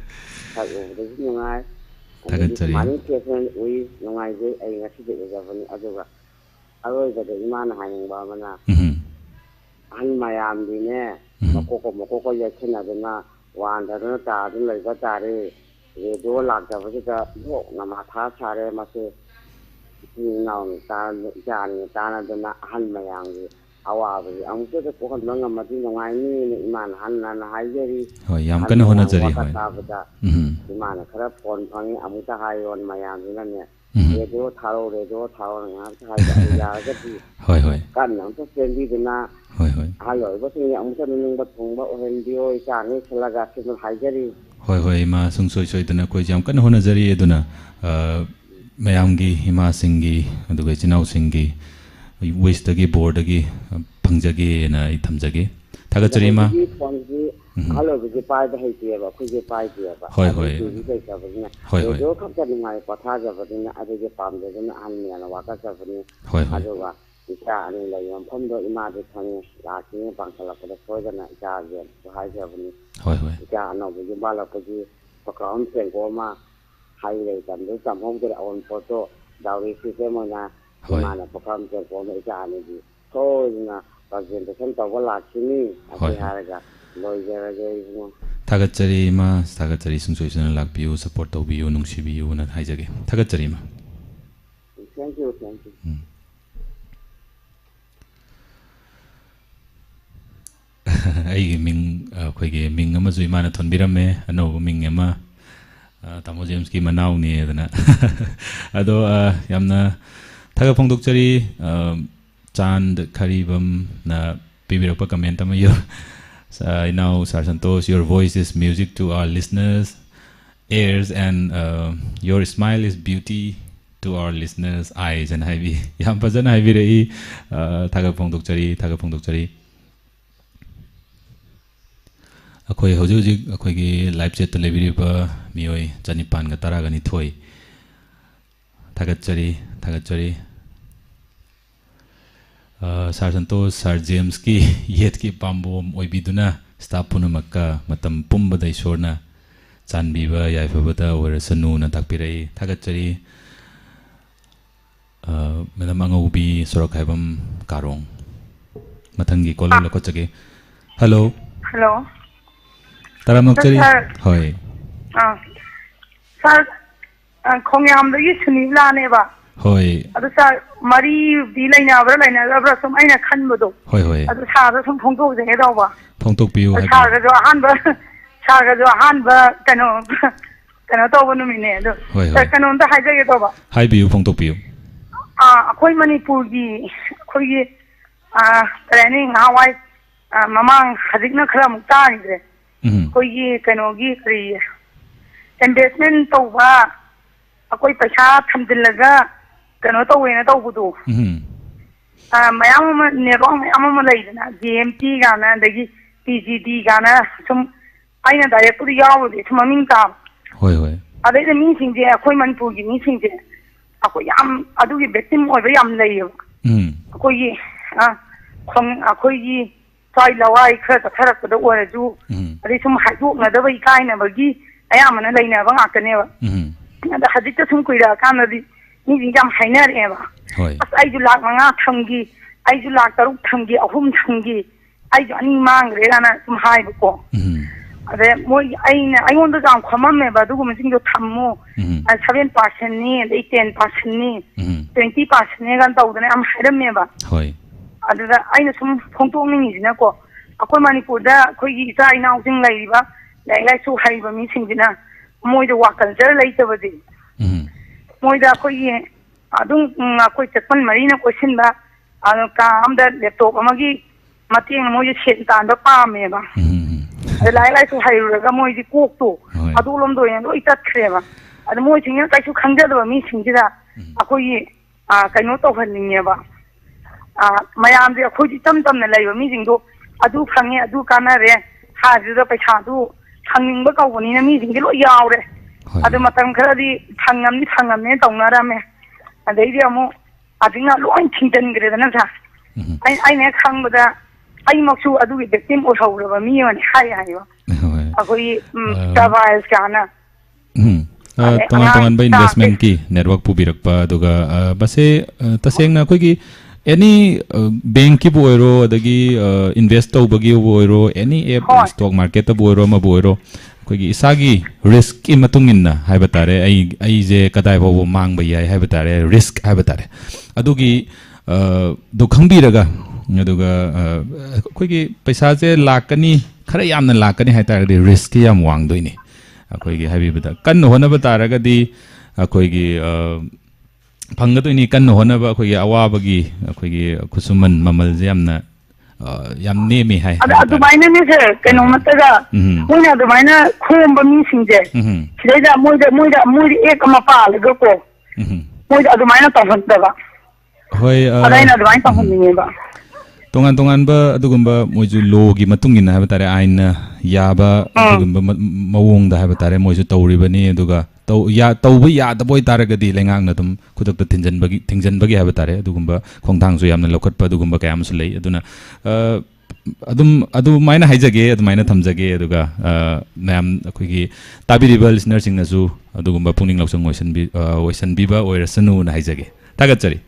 ꯁꯛ ꯎꯕꯗꯁꯨ ꯅꯨꯡꯉꯥꯏ ꯑꯗꯒꯤ ꯁꯨꯃꯥꯏꯅ ꯐꯦꯁꯟ ꯎꯏ ꯅꯨꯡꯉꯥꯏꯖꯩ ꯑꯩ ꯉꯁꯤꯗꯤ ꯎꯖꯕꯅꯤ ꯑꯗꯨꯒ ꯑꯔꯣꯏꯕꯗ ꯏꯃꯥꯅ ꯍꯥꯏꯅꯤꯡꯕ ꯑꯃꯅ ꯑꯍꯜ ꯃꯌꯥꯝꯗꯤꯅꯦ ꯃꯀꯣꯛꯀ ꯌꯩꯁꯤꯟꯅꯗꯨꯅ ꯋꯥꯟꯗꯗꯨꯅ ꯇꯥꯗꯨꯅ ꯂꯩꯕ ꯇꯥꯔꯦ ꯔꯦꯗꯤꯑꯣ ꯂꯥꯛꯇꯕꯁꯤꯗ ꯂꯣꯛꯅ ꯃꯊꯥ ꯁꯥꯔꯦ ꯃꯁꯤ ꯏꯆꯤꯟ ꯏꯅꯥꯎꯅ ꯏꯆꯥꯅꯤ ꯇꯥꯟꯅꯗꯨꯅ ꯑꯍꯜ ꯃꯌꯥꯝꯒꯤ ꯑꯋꯥꯕꯁꯤ ꯑꯃꯨꯛꯇꯗ ꯀꯣꯛꯍꯟꯕ ꯉꯝꯃꯗꯤ ꯅꯨꯡꯉꯥꯏꯅꯤꯅ ꯏꯃꯥꯅ ꯍꯟꯅ ꯍꯥꯏꯖꯔꯤ ꯍꯣꯏ ꯌꯥꯝ ꯀꯟꯅ ꯍꯣꯠꯅꯖꯔꯤ ꯋꯥꯀꯠ ꯇꯥꯕꯗ ꯏꯃꯥꯅ ꯈꯔ ꯐꯣꯟ ꯐꯪꯉꯤ ꯑꯃꯨꯛꯇ ꯍꯥꯏꯌꯣ ꯃꯌꯥꯝꯁꯤꯅꯅꯦ ꯔꯦꯗꯤꯑꯣ ꯊꯥꯔꯛꯑꯣ ꯉꯥꯏꯍꯥꯛꯇ ꯍꯥꯏꯕ ꯌꯥꯔꯒꯗꯤ ꯀꯟꯅ ꯑꯝꯇ ꯆꯦꯟꯕꯤꯗꯨꯅ ꯑꯍꯜ ꯑꯣꯏꯕꯁꯤꯡꯒꯤ ꯑꯃꯨꯛꯇ ꯅꯤꯡꯕ ꯊꯨꯡꯕ ꯑꯣꯏꯍꯟꯕꯤꯌꯣ ꯏꯆꯥꯅꯤ ꯈꯜꯂꯒ ꯁꯤꯃ ꯍꯥꯏꯖꯔꯤ ꯍꯣꯏ ꯏꯃꯥ ꯁꯨꯡꯁꯣꯏ ꯁꯣꯏꯗꯅ ꯑꯩꯈꯣꯏꯁꯦ ꯌꯥꯝ ꯀꯟꯅ ꯍꯣꯠꯅꯖꯔꯤ ꯑꯗꯨꯅ ꯃꯌꯥꯝꯒꯤ ꯏꯃꯥꯁꯤꯡꯒꯤ ꯑꯗꯨꯒ ꯏꯆꯤꯟꯅꯥꯎꯁꯤꯡꯒꯤ ꯋꯤꯁꯇꯒꯤ ꯕꯣꯔꯗꯒꯤ ꯐꯪꯖꯒꯦꯅ ꯑꯩ ꯊꯝꯖꯒꯦ ꯊꯥꯒꯠꯆꯔꯤ ꯏꯃꯥ ꯐꯣꯟꯁꯤ ꯑꯍꯜ ꯑꯣꯏꯕꯁꯤ ꯄꯥꯏꯕ ꯍꯩꯇꯦꯕ ꯑꯩꯈꯣꯏꯁꯦ ꯄꯥꯏꯗꯦꯕ ꯇꯤꯚꯤ ꯂꯩꯇꯕꯅꯤꯅ ꯔꯦꯗꯤꯑꯣ ꯈꯛꯇ ꯅꯨꯡꯉꯥꯏ ꯄꯣꯊꯥꯖꯕꯅꯤꯅ ꯑꯗꯨꯒꯤ ꯄꯥꯝꯖꯗꯨꯅ ꯑꯍꯜ ꯃꯌꯥꯝꯅ ꯋꯥꯀꯠꯆꯕꯅꯤ ꯑꯗꯨꯒ ꯏꯆꯥ ꯑꯅꯤ ꯂꯩꯕ ꯃꯐꯝꯗꯣ ꯏꯃꯥꯗꯤ ꯈꯪꯉꯤ ꯂꯥꯛꯈꯤꯅꯤ ꯄꯥꯡꯈꯠꯂꯛꯄꯗ ꯁꯣꯏꯗꯅ ꯏꯆꯥꯁꯦ ꯍꯥꯏꯖꯕꯅꯤ ꯏꯆꯥ ꯑꯅꯧꯕ ꯌꯨꯝꯕꯥꯜꯂꯛꯄꯒꯤ ꯄꯀꯥꯎꯟ ꯆꯦꯡꯀꯣ ꯑꯃ ꯍꯥꯏꯔꯦ ꯇꯝꯗꯨ ꯇꯝꯍꯧꯗ꯭ꯔꯦ ꯑꯑꯣꯟꯄꯣꯠꯇꯣ ꯗꯥꯎꯔꯤ ꯁꯤꯁꯇꯦꯝ ꯑꯣꯏꯅ ꯏꯃꯥꯅ ꯄꯀꯥꯎꯟ ꯆꯦꯡꯀꯣ ꯑꯃ ꯏꯆꯥ ꯑꯅꯤꯗꯤ ꯁꯣꯏꯗꯅ ꯄ꯭ꯔꯖꯦꯟꯇꯦꯁꯟ ꯇꯧꯕ ꯂꯥꯛꯈꯤꯅꯤ ꯑꯁꯤ ꯍꯥꯏꯔꯒ ꯂꯣꯏꯖꯔꯒꯦ ꯏꯕꯨꯡꯉꯣ ꯊꯥꯒꯠꯆꯔꯤ ꯏꯃꯥ ꯊꯥꯒꯠꯆꯔꯤ ꯁꯨꯡꯁꯣꯏ ꯁꯣꯏꯗꯅ ꯂꯥꯛꯄꯤꯌꯨ ꯁꯞꯄꯣꯔꯠ ꯇꯧꯕꯤꯌꯨ ꯅꯨꯡꯁꯤꯕꯤꯌꯨꯅ ꯍꯥꯏꯖꯒꯦ ꯊꯥꯒꯠꯆꯔꯤ ꯏꯃꯥ ꯊꯦꯡꯛ ꯌꯨ ꯑꯩꯒꯤ ꯃꯤꯡ ꯑꯩꯈꯣꯏꯒꯤ ꯃꯤꯡ ꯑꯃꯁꯨ ꯏꯃꯥꯅ ꯊꯣꯟꯕꯤꯔꯝꯃꯦ ꯑꯅꯧꯕ ꯃꯤꯡ ꯑꯃ ꯇꯥꯃꯣ ꯖꯦꯝꯁꯀꯤ ꯃꯅꯥꯎꯅꯤ ꯑꯗꯨꯅ ꯑꯗꯣ ꯌꯥꯝꯅ ꯊꯥꯒꯠ ꯐꯣꯡꯗꯣꯛꯆꯔꯤ ꯆꯥꯟꯗ ꯈꯔꯤꯕꯝꯅ ꯄꯤꯕꯤꯔꯛꯄ ꯀꯃꯦꯟꯠ ꯑꯃ now Sir Santosh, your voice is music to our listeners' ears and your smile is beauty to our listeners' eyes and haibi yam fazana haibirei thaga phongdokchari akhoi hojik akhoi gi live chat lebiriba mioi janipan ga tara gani thoi thagachari Sir Santosh, Sir James ki yet ki pambom oibiduna staff punamakka matam pumbada isorna chanbiba yaifabada warasanu na takpirai thagachari madam angaubi sorak haibam karong mathangi caller lakochage hello taramakchari hoy sir khongyam dagi sunila ne ba hoy adu sir mari di lainabra sum aina khanbado hoy adu sa da sum phongtok je da ba phongtok piu hai sa ga jo han ba kano to banu mine adu sir kano da hai je to ba hai biu phongtok piu akhoi manipur gi akhoi gi training hawai mamang hadikna khara mukta idre koi gi kano gi kri investment to ba akhoi paisa thamdilaga kano to wena to budu mayam ne rong mayam laidana GMT gana dagi PGD gana sum aina direct puri yawde sumaming ta hoy adai da mi singje akhoi manipur gi mi singje akhoi yam adu gi victim oiba yam layo akhoi gi akhoi gi sai lawai khara tharak da oraju adai sum haju na da bai kaina bagi ayamana laina ba ngakane ba ada hadita sum kuira kana di ni jam hainer eba as aiju lak manga thamgi aiju lak taruk thamgi ahum thamgi aiju ani mangre gana sum hai ko ade moi aina aingonda jam khamamme ba du gumjing do thammo 7% ni 10% ni 20% ni gan tawdane am hairamme ba hoy adada aina sum phongtong ni jina ko akoi manipur da khoi gi ita ina jing lai ba lai su hai ba mi singjina moi da wakal jar lai tabadi moi da khoi adung akoi chappan marina question ba ka amda laptop amagi mateng moi sen tan da pa me ba lai su hai ru ga moi di kok to adu lom do yan loi tat khre ba ad moi sing kai su khangja da mi singjida akoi kaino to hanning ba mayam de akhoi di tam tam na lai ba mi jing do adu khange adu kana re ha ju da paisa du khangning ba ka woni na mi jing lo yaw re adu matam khara di thangam ne tawnara me adai amu adina loin thingdan gre na sa ai ne khangda ai maksu adu gi victim o hawra mi ani hai hai wa akoi tabais kana tongan ba investment ki network pubirak pa aduga base taseng na koi ki any bank ki boiro adagi invest tawbagi boiro any app stock market ta boiro ma boiro koi ki isagi risk ki matung inna hai batare ai je kadai bo mang ba yai hai batare risk hai batare adugi do khangbi raga aduga koi ki paisa je lakani khara yamna lakani hai tare risk ki yam wang doini akoi gi habi bata kan hona bataraga di akoi gi phanggadoi kan hona ba akoi gi awa bagi akoi gi kusuman mamal je yam nemi hai adu baina ne se keno mataga moina adu baina khom ba mi singje sidaida moida ek ma pa laga ko moida adu baina ta hanta ba hoi adaina adu baina ta hunni ba tongan ba adugumba moju logi matungina ha batare aina yaba adugumba mawong da ha batare moju tawribani aduga tawba ya da boy taragadi lengang na tum khudakta thinjanbagi ha batare adugumba khongthang su yamna lokhatpa adugumba kayam su lei aduna adu maina haijage adu maina thamjage aduga mayam akhoi tabiriba listener sing na su adugumba pungning lausang oisan biba oirasanu na haijage tagatchari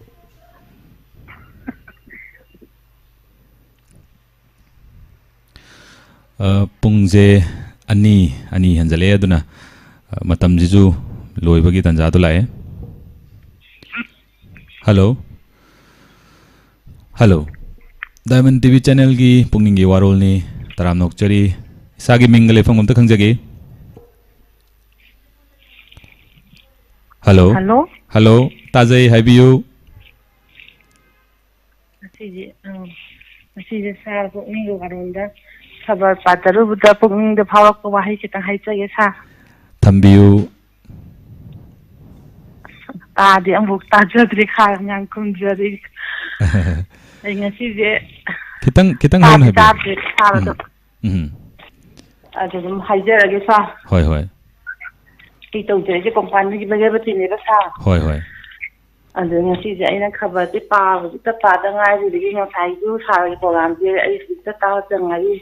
pungje ani hanjale aduna matam jiju loibagi tanja to lae hello Diamond TV channel gi pungning gi warol ni taram nokchari sagi mingale phangom ta khangjage hello tajai habiyu asije sar pungning gi warol da sabar pataru buda pungning da phawak ko wahi kita haicage sa thambiyu tadi ambuk tajadri kha nyang kumjari ai ngasije kitang han habi adu haijara sa hoi ti tau je company gi bage bati ne sa hoi adu ngasije aina khabar ti pa ta da ngai ri gi ngai ju sa program je ai ta ta jangai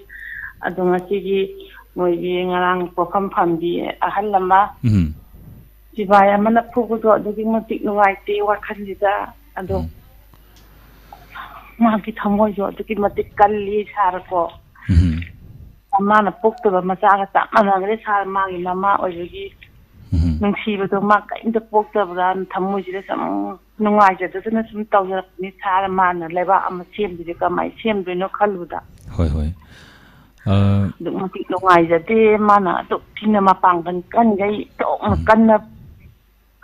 adu ngasije moi gi ngarang pofam phamdi ahal lama sibaya mana phugu do adu gi matik nuai te wa khanjida adu ma ki thamoi jo adu gi matik kalli sar ko amana pokto ba macha ga ta mana gre sar ma gi mama ojugi nungsi ba do ma ka inda pokto ba thamoi ji sam nuai ja da na sum taw ja ni sar ma na leba am sem ji ka mai sem do no khaluda hoi duk matik nuai ja de mana duk thina ma pangkan kan gai to kan na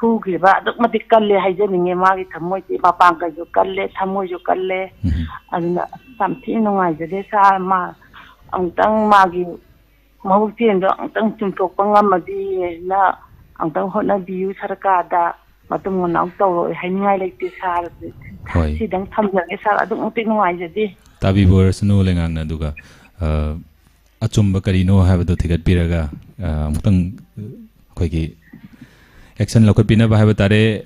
phugi ba duk matik kalle haijaninge magi thamoi ti mapang ka jo kalle thamoi jo kalle aduna samthi nungai jade sa ma angtang magi mahukti ndo angtang chumtok pangamadi na angtang hona biu sarkada matung na tawro haingai lekti sar sidang thamjage sar aduk matik nungai jade tabi bor snu lengang na duga achumba karino habado thigat piraga angtang khoigi action lokot pina ba haba tare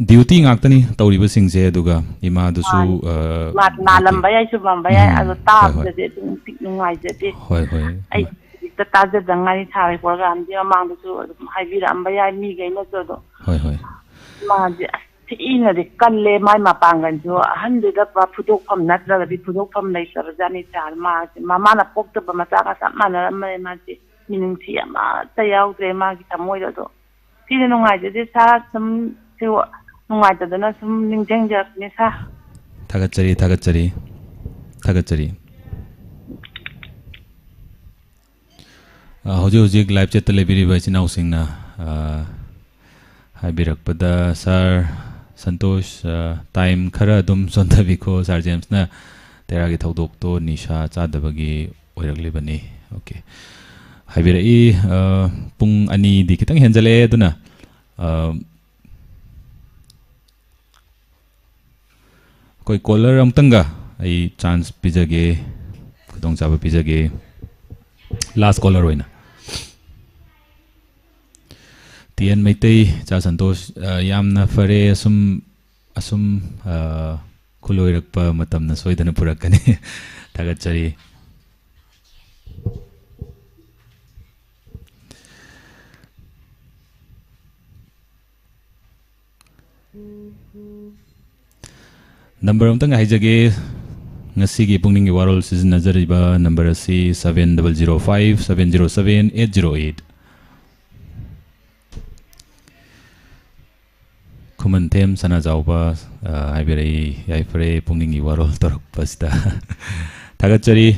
duty ngak tani tawriba singje aduga ima dusu na lamba yai su bamba yai adu ta je tik nungai je hoi ai ta je dangai thare program je mang dusu haibira amba yai mi gai na do hoi ma je ina de kalle mai ma pangan jo hande da pa phudok pham nat ra bi phudok pham nei sar jani char ma na pok ta ba ma ta ka sa ma na ma ji minung thi ma ta yaw tre ma ki tamoi do Sini nungai jadi sa sum siwa nungai jadi na sum ningjeng jak ni sa. Tagat cari. Hojik live chat telebiri baca nausing na. Hai birak pada sar Santosh time khara dum sonta biko sar James na teragi thau dokto nisha chada bagi oirakli bani. Okay. Hai birai pung ani di kitang henjale duna koi caller amtanga ai chance pijage kudong chaba pijage last caller hoina Tian Maitei cha Santosh yamna fare asum kuloirakpa matamna soidana purakani thagachari. Number amtang haijage ngasi gi Pukning gi Warol sizinajariba number asi 7005 707 808. Kuman them sana jauba haibirei yaifre Pukning gi Warol torok pasta thagachari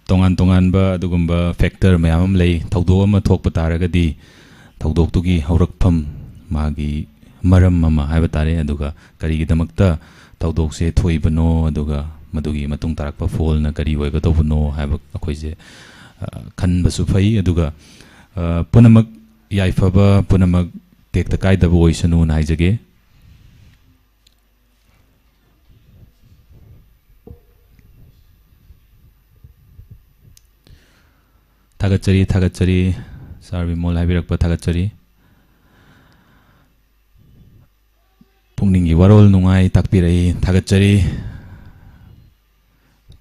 tongan ba adugumba factor mayam lei thawdo ama thokpa taragadi thawdok tugi haurakpham magi maram mama haiba tare aduga kari gi damakta thawdok se thoibano aduga madugi matung tarakpa fall na kari oiga tawbuno haiba akhoi je khan basu phai aduga punamak yaifaba punamak tekta kaidaba oisanu na haijage. Thagachari sarvi mol haibirakpa thagachari. Pukning gi Warol nungai takpirai thagachari.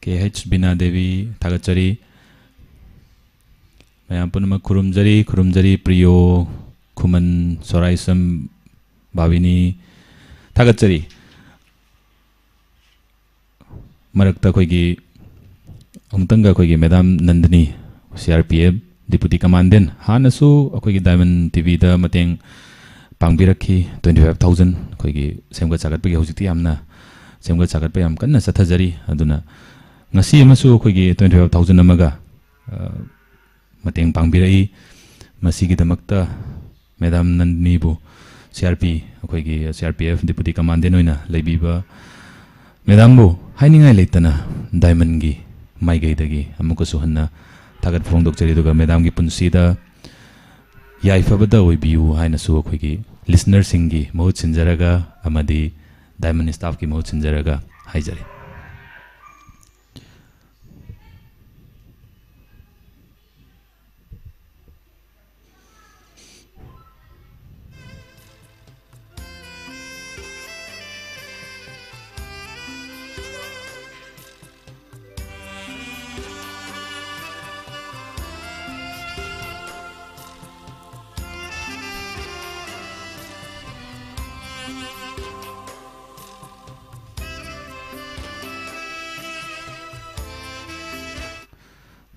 KH Bina Devi thagachari. Mayam punamak khurumjari Priyo Kuman Soraisam Bhavini thagachari. Marakta khoigi amtanga khoigi Madam Nandini CRPF Deputy Commandant Hanasu akoigi Diamond TV da mateng pangbirakhi 25,000 akoigi semga chagatpa gi hojikti amna semga chagatpa yam kanna sathajari aduna ngasi amasu akoigi 25,000 amaga mateng pangbirai masigi damakta Madam Nandini bu CRPF Deputy Commandant oina leibiba Madam bu hainingai leitana Diamond gi maigai dagi amukasu hanna Tagat Fongdok Chari Duga Madam gi punsida yaifabada oibiu hainasu akhoi listener singi mahut sinjaraga amadi Diamond staff ki mahut sinjaraga haijari.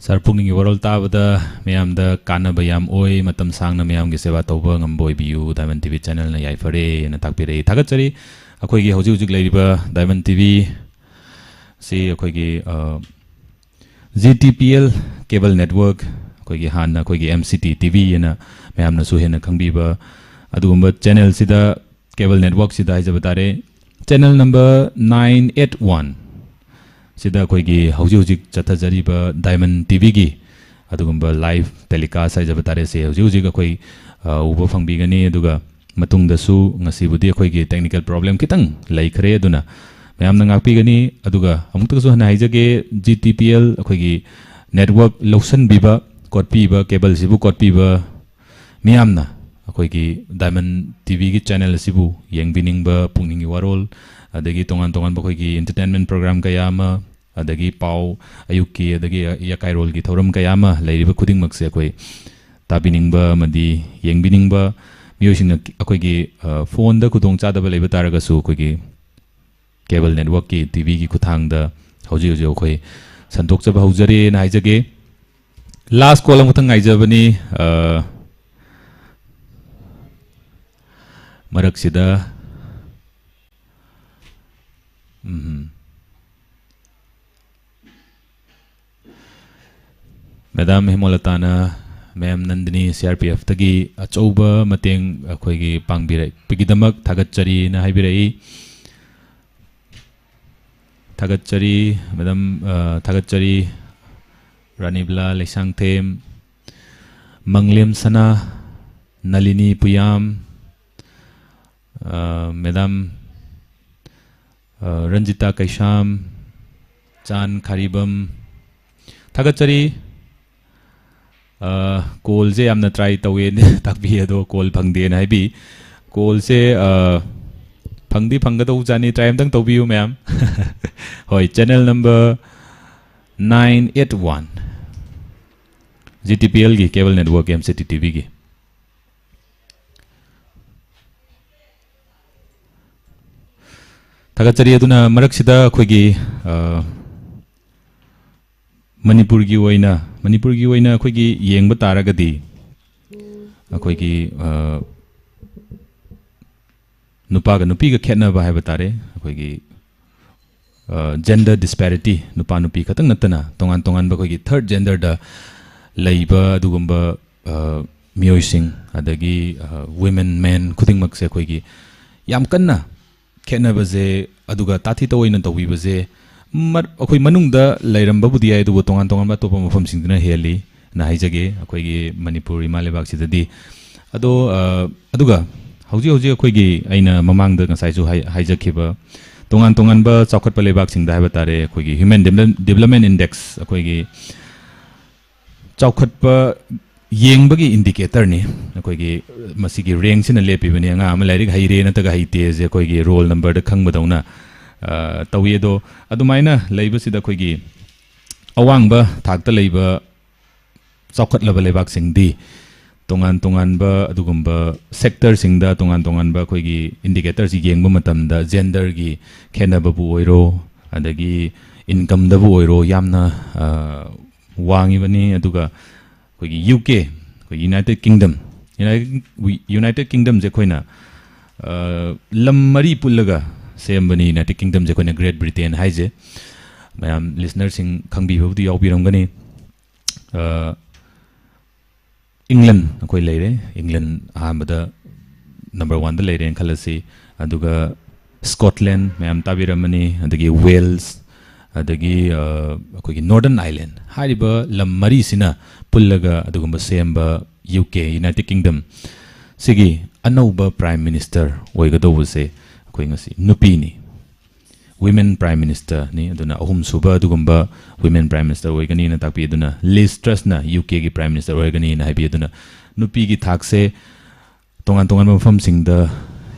Sar Pukning gi Warol tabada mayam da kana bayam oi matam sangna mayam gi seva tawba ngamboi biu Diamond TV channel na yaifare na takpire thagachari akhoi gi hojik leiriba Diamond TV si akhoi gi GTPL cable network akhoi gi han akhoi gi MCT TV na mayam na su hena khangbiba adugumba channel sida cable network sida haijabatare channel number 981 Sida koigi hojik chathajariba Diamond TV gi adugumba live telecast haijabatare se hojik akoi uba fangbigani aduga matungda su ngasi budi akoi gi technical problem kitang laikhre aduna mayam na ngakpigani aduga amukta su hana haijage GTPL akoi gi network lotion biba kotpiba cable sibu kotpiba miyamna akoi gi Diamond TV gi channel sibu yengbiningba Pukning gi Warol adagi tongan ba khoi gi entertainment program kayama adagi pau ayuki adagi yakairol gi thoram kayama leiriba khuding makse khoi tabiningba madi yengbiningba miyosing akoi gi phone da khudong cha da leiba taraga su khoi gi cable network ki TV gi khuthang da hoji khoi santok chaba hojare na haijage last column khutang aijabani marak sida Madam Himolatana Ma'am Nandini CRPF tagi achouba mateng akhoi gi pangbirai pigidamak thagachari na haibirai thagachari Madam thagachari Ranibla Leisangthem Manglem Sana Nalini Puyam Madam Ranjita Kaisham Chan Kharibam thagachari call se amna try tawe takbi ado call phangde na bi call se phangdi phangada ujani try amdang tobiu ma'am hoi channel number 981 GTPL gi cable network MCT TV gi थागचरी अदुना मरक्सिदा खोगी Manipur की खोगी Young तारगदी खोगी नुपा नुपी का खेतनबा है बतारे खोगी gender disparity नुपा नुपी खतंग नतना तोंगान तोंगान खोगी third gender दा लैबा अदुगुंबा मियोइसिंग अदगी women main खुदिंग मक्से खोगी याम कन्ना खेतनबजे अदुगा ताथी तोइना तौबीबजे अखोई मनुंगदा लैरंबबुदी आय दुबो तोंगान तोंगान बा तोपा मफम सिंगदना heli ना हाइजगे अखोईगी मणिपुर इमा लेबाक्सिददी अदो अदुगा हौजी हौजी अखोईगी आइना ममांगदा ngसाइजु हाइजखिबा तोंगान तोंगान बा चौखटपा लेबाक सिंगदा हाइबा तारे अखोईगी ह्यूमन डेवलपमेंट इंडेक्स अखोईगी चौखटपा येंबगी इंडिकेटर ने अखोईगी मसिगी रैंक सिना लेपिबने nga ama larik haire na taga haite je अखोईगी रोल नंबर द खंगबदौना तौयेदो अदुमाइना लैबसिदा खोगी अवांगबा थाकता लैबा चौखटलबा लेबाक सिंगदी तोंगान तोंगानबा अदुगुंबा सेक्टर सिंगदा तोंगान तोंगानबा खोगी इंडिकेटर सि येंगबा मतमदा जेंडर गी खेनबबु ओइरो अदगी इनकम दबु ओइरो यामना वांगिबनी अदुगा खोगी यूके खोगी यूनाइटेड किंगडम जे खोइना लम मरी पुल्लगा सेमबनी यूनाइटेड किंगडम जे कोने ग्रेट ब्रिटेन हाइजे मैम लिसनर सिंग खंगबी होबदी यावबिरमगनी इंग्लैंड अखोई लेरे इंग्लैंड अहमदा नंबर 1 द लेरे खलसी अदुगा स्कॉटलैंड मैम ताबिरमनी अदगी वेल्स अदगी अखोई नॉर्दर्न आइलैंड हारिबा लम मरी सिना पुल्लगा अदुगुंबा सेमबा यूके यूनाइटेड किंगडम सिगी अनौबा प्राइम मिनिस्टर ओइगदोबसे नुपीनी women prime minister ni aduna ahum suba adugumba women prime minister oigani na takpi aduna Liz Truss na UK gi prime minister oigani na habi aduna nupi gi thakse tongan tongan mafam singda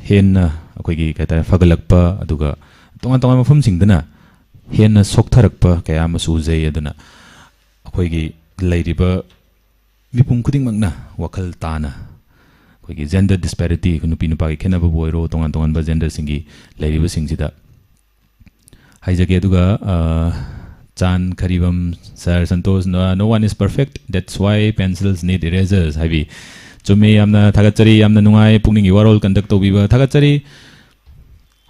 henna akoi gi kaita fagalakpa aduga tongan tongan mafam singdana henna soktharakpa kaya masu jai aduna akoi gi lairiba mipum kuding magna wakhal tana खोगी gender disparity नुपी नुपा की खेनब बोइरो तोंगान तोंगान बा gender सिंगी लैरिब सिंगसिदा हाइजगे दुगा चान खरीबम sir Santosh no one is perfect that's why pencils need erasers हाइबी चुमे यामना थागचरी यामना नुंगाई पुकनिंग वारोल कंडक्ट तौबीबा थागचरी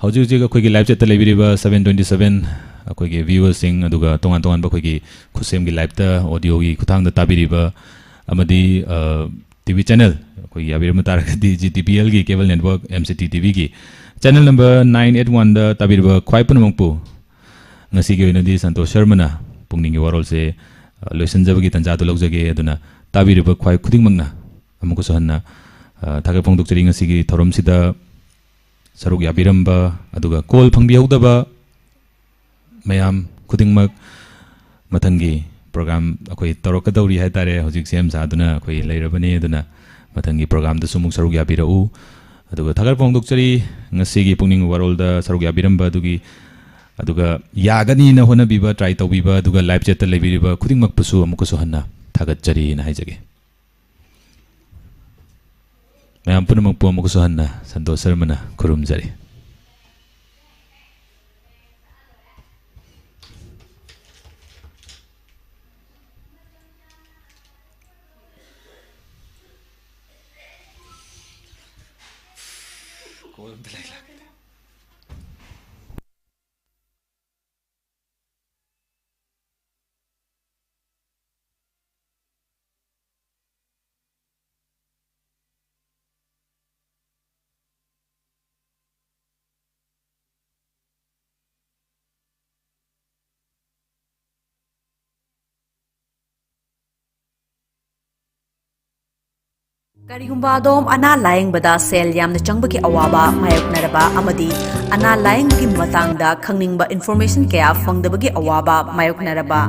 हौजी हौजी खोगी लाइव चैट लेबिरिबा 727 खोगी व्यूअर्स सिंग अदुगा तोंगान तोंगान बा खोगी खुसेम की लाइव ता ऑडियो की खुथांग दा ताबिरिबा अमदी टीवी चैनल कोई याबिरम तारगदी GTPL की केबल नेटवर्क MCT TV की चैनल नंबर 981 दा ताबिरबा ख्वाइपन मंगपु ngasi gi oinadi Santosh Sharma ना पुंगनिंग वारोल से लोइसनजबगी तंजा तो लौजगे अदुना ताबिरबा ख्वाइ खुदिंग मंगना अमुको सहन्ना थागा फोंदोकचरी ngasi gi थोरम सिदा सरुक याबिरमबा अदुगा कॉल फंगबि हौदबा मयाम खुदिंग मक मथंगी प्रोग्राम अखोई तौरकदौरी है तारे हजिक सेम सादुना अखोई लेरबनी अदुना मथंगी प्रोग्राम द सुमुक सरुक याबिरउ अदुगा थागर फोंदोकचरी ngasi पुकनिंग वारोल दा सरुक याबिरमबा अदुगी अदुगा यागनी न होना बिबा ट्राई तौबिबा अदुगा लाइव चैट लेबिरिबा खुदिंग मकपसु अमुकसु हन्ना थागचरी न हाइजगे मैम पुनमक अमुकसु हन्ना Santosh Sharma खुरुमजरी Karigumba adom ana laing bada sel yamna changbaki awaba mayoknaraba amadi ana laing gi matangda khangningba information kaya fangdabagi awaba mayoknaraba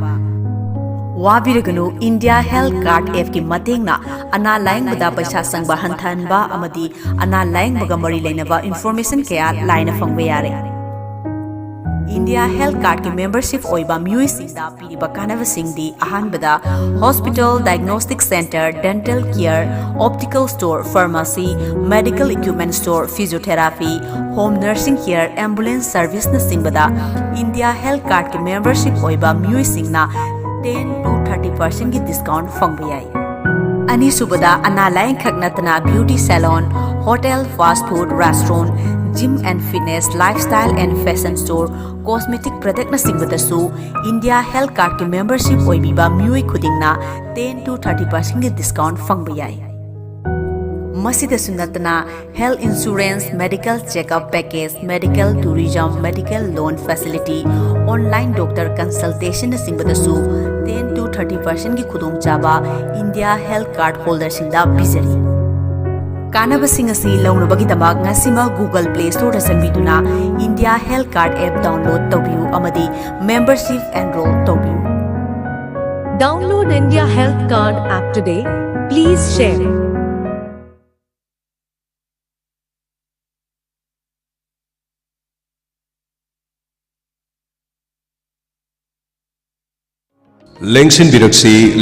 वाबिरगनु इंडिया हेल्थ कार्ड एप की मतेंगना अना लाइंग बदा पैसा संगबा हंथानबा अमदी अना लाइंग बगा मरी लेनबा इंफॉर्मेशन कया लाइन फंगबे यारे इंडिया हेल्थ कार्ड की मेंबरशिप ओइबा म्यूइसिंगदा पीरिबा कानबसिंगदी अहानबदा hospital diagnostic centre dental care optical store pharmacy medical equipment store physiotherapy home nursing care ambulance service न सिंगबदा इंडिया हेल्थ कार्ड की मेंबरशिप ओइबा म्यूइसिंगना 10 to 30% की डिस्काउंट फंगबे याई अनीसुबदा अनालाइन खगनतना beauty salon hotel fast food restaurant gym and fitness lifestyle and fashion store cosmetic product न सिंगबदसु इंडिया हेल्थ कार्ड की मेंबरशिप ओइबिबा म्यूई खुदिंगना 10 to 30% की डिस्काउंट फंगबे याई मसीदसु नतना health insurance medical checkup package medical tourism medical loan facility online doctor consultation सिंगबदसु 10 to 30% की खुदोंचाबा इंडिया हेल्थ कार्ड होल्डर सिंगदा पिजरी कानबसिंग असि लौनबगिदमक ngasiमा गूगल प्ले स्टोर दा संबिदुना India health card app download तौबियु अमदी मेंबरशिप एनरोल तौबियु Download India Health Card app today. Please share. Lengsin Biroksi,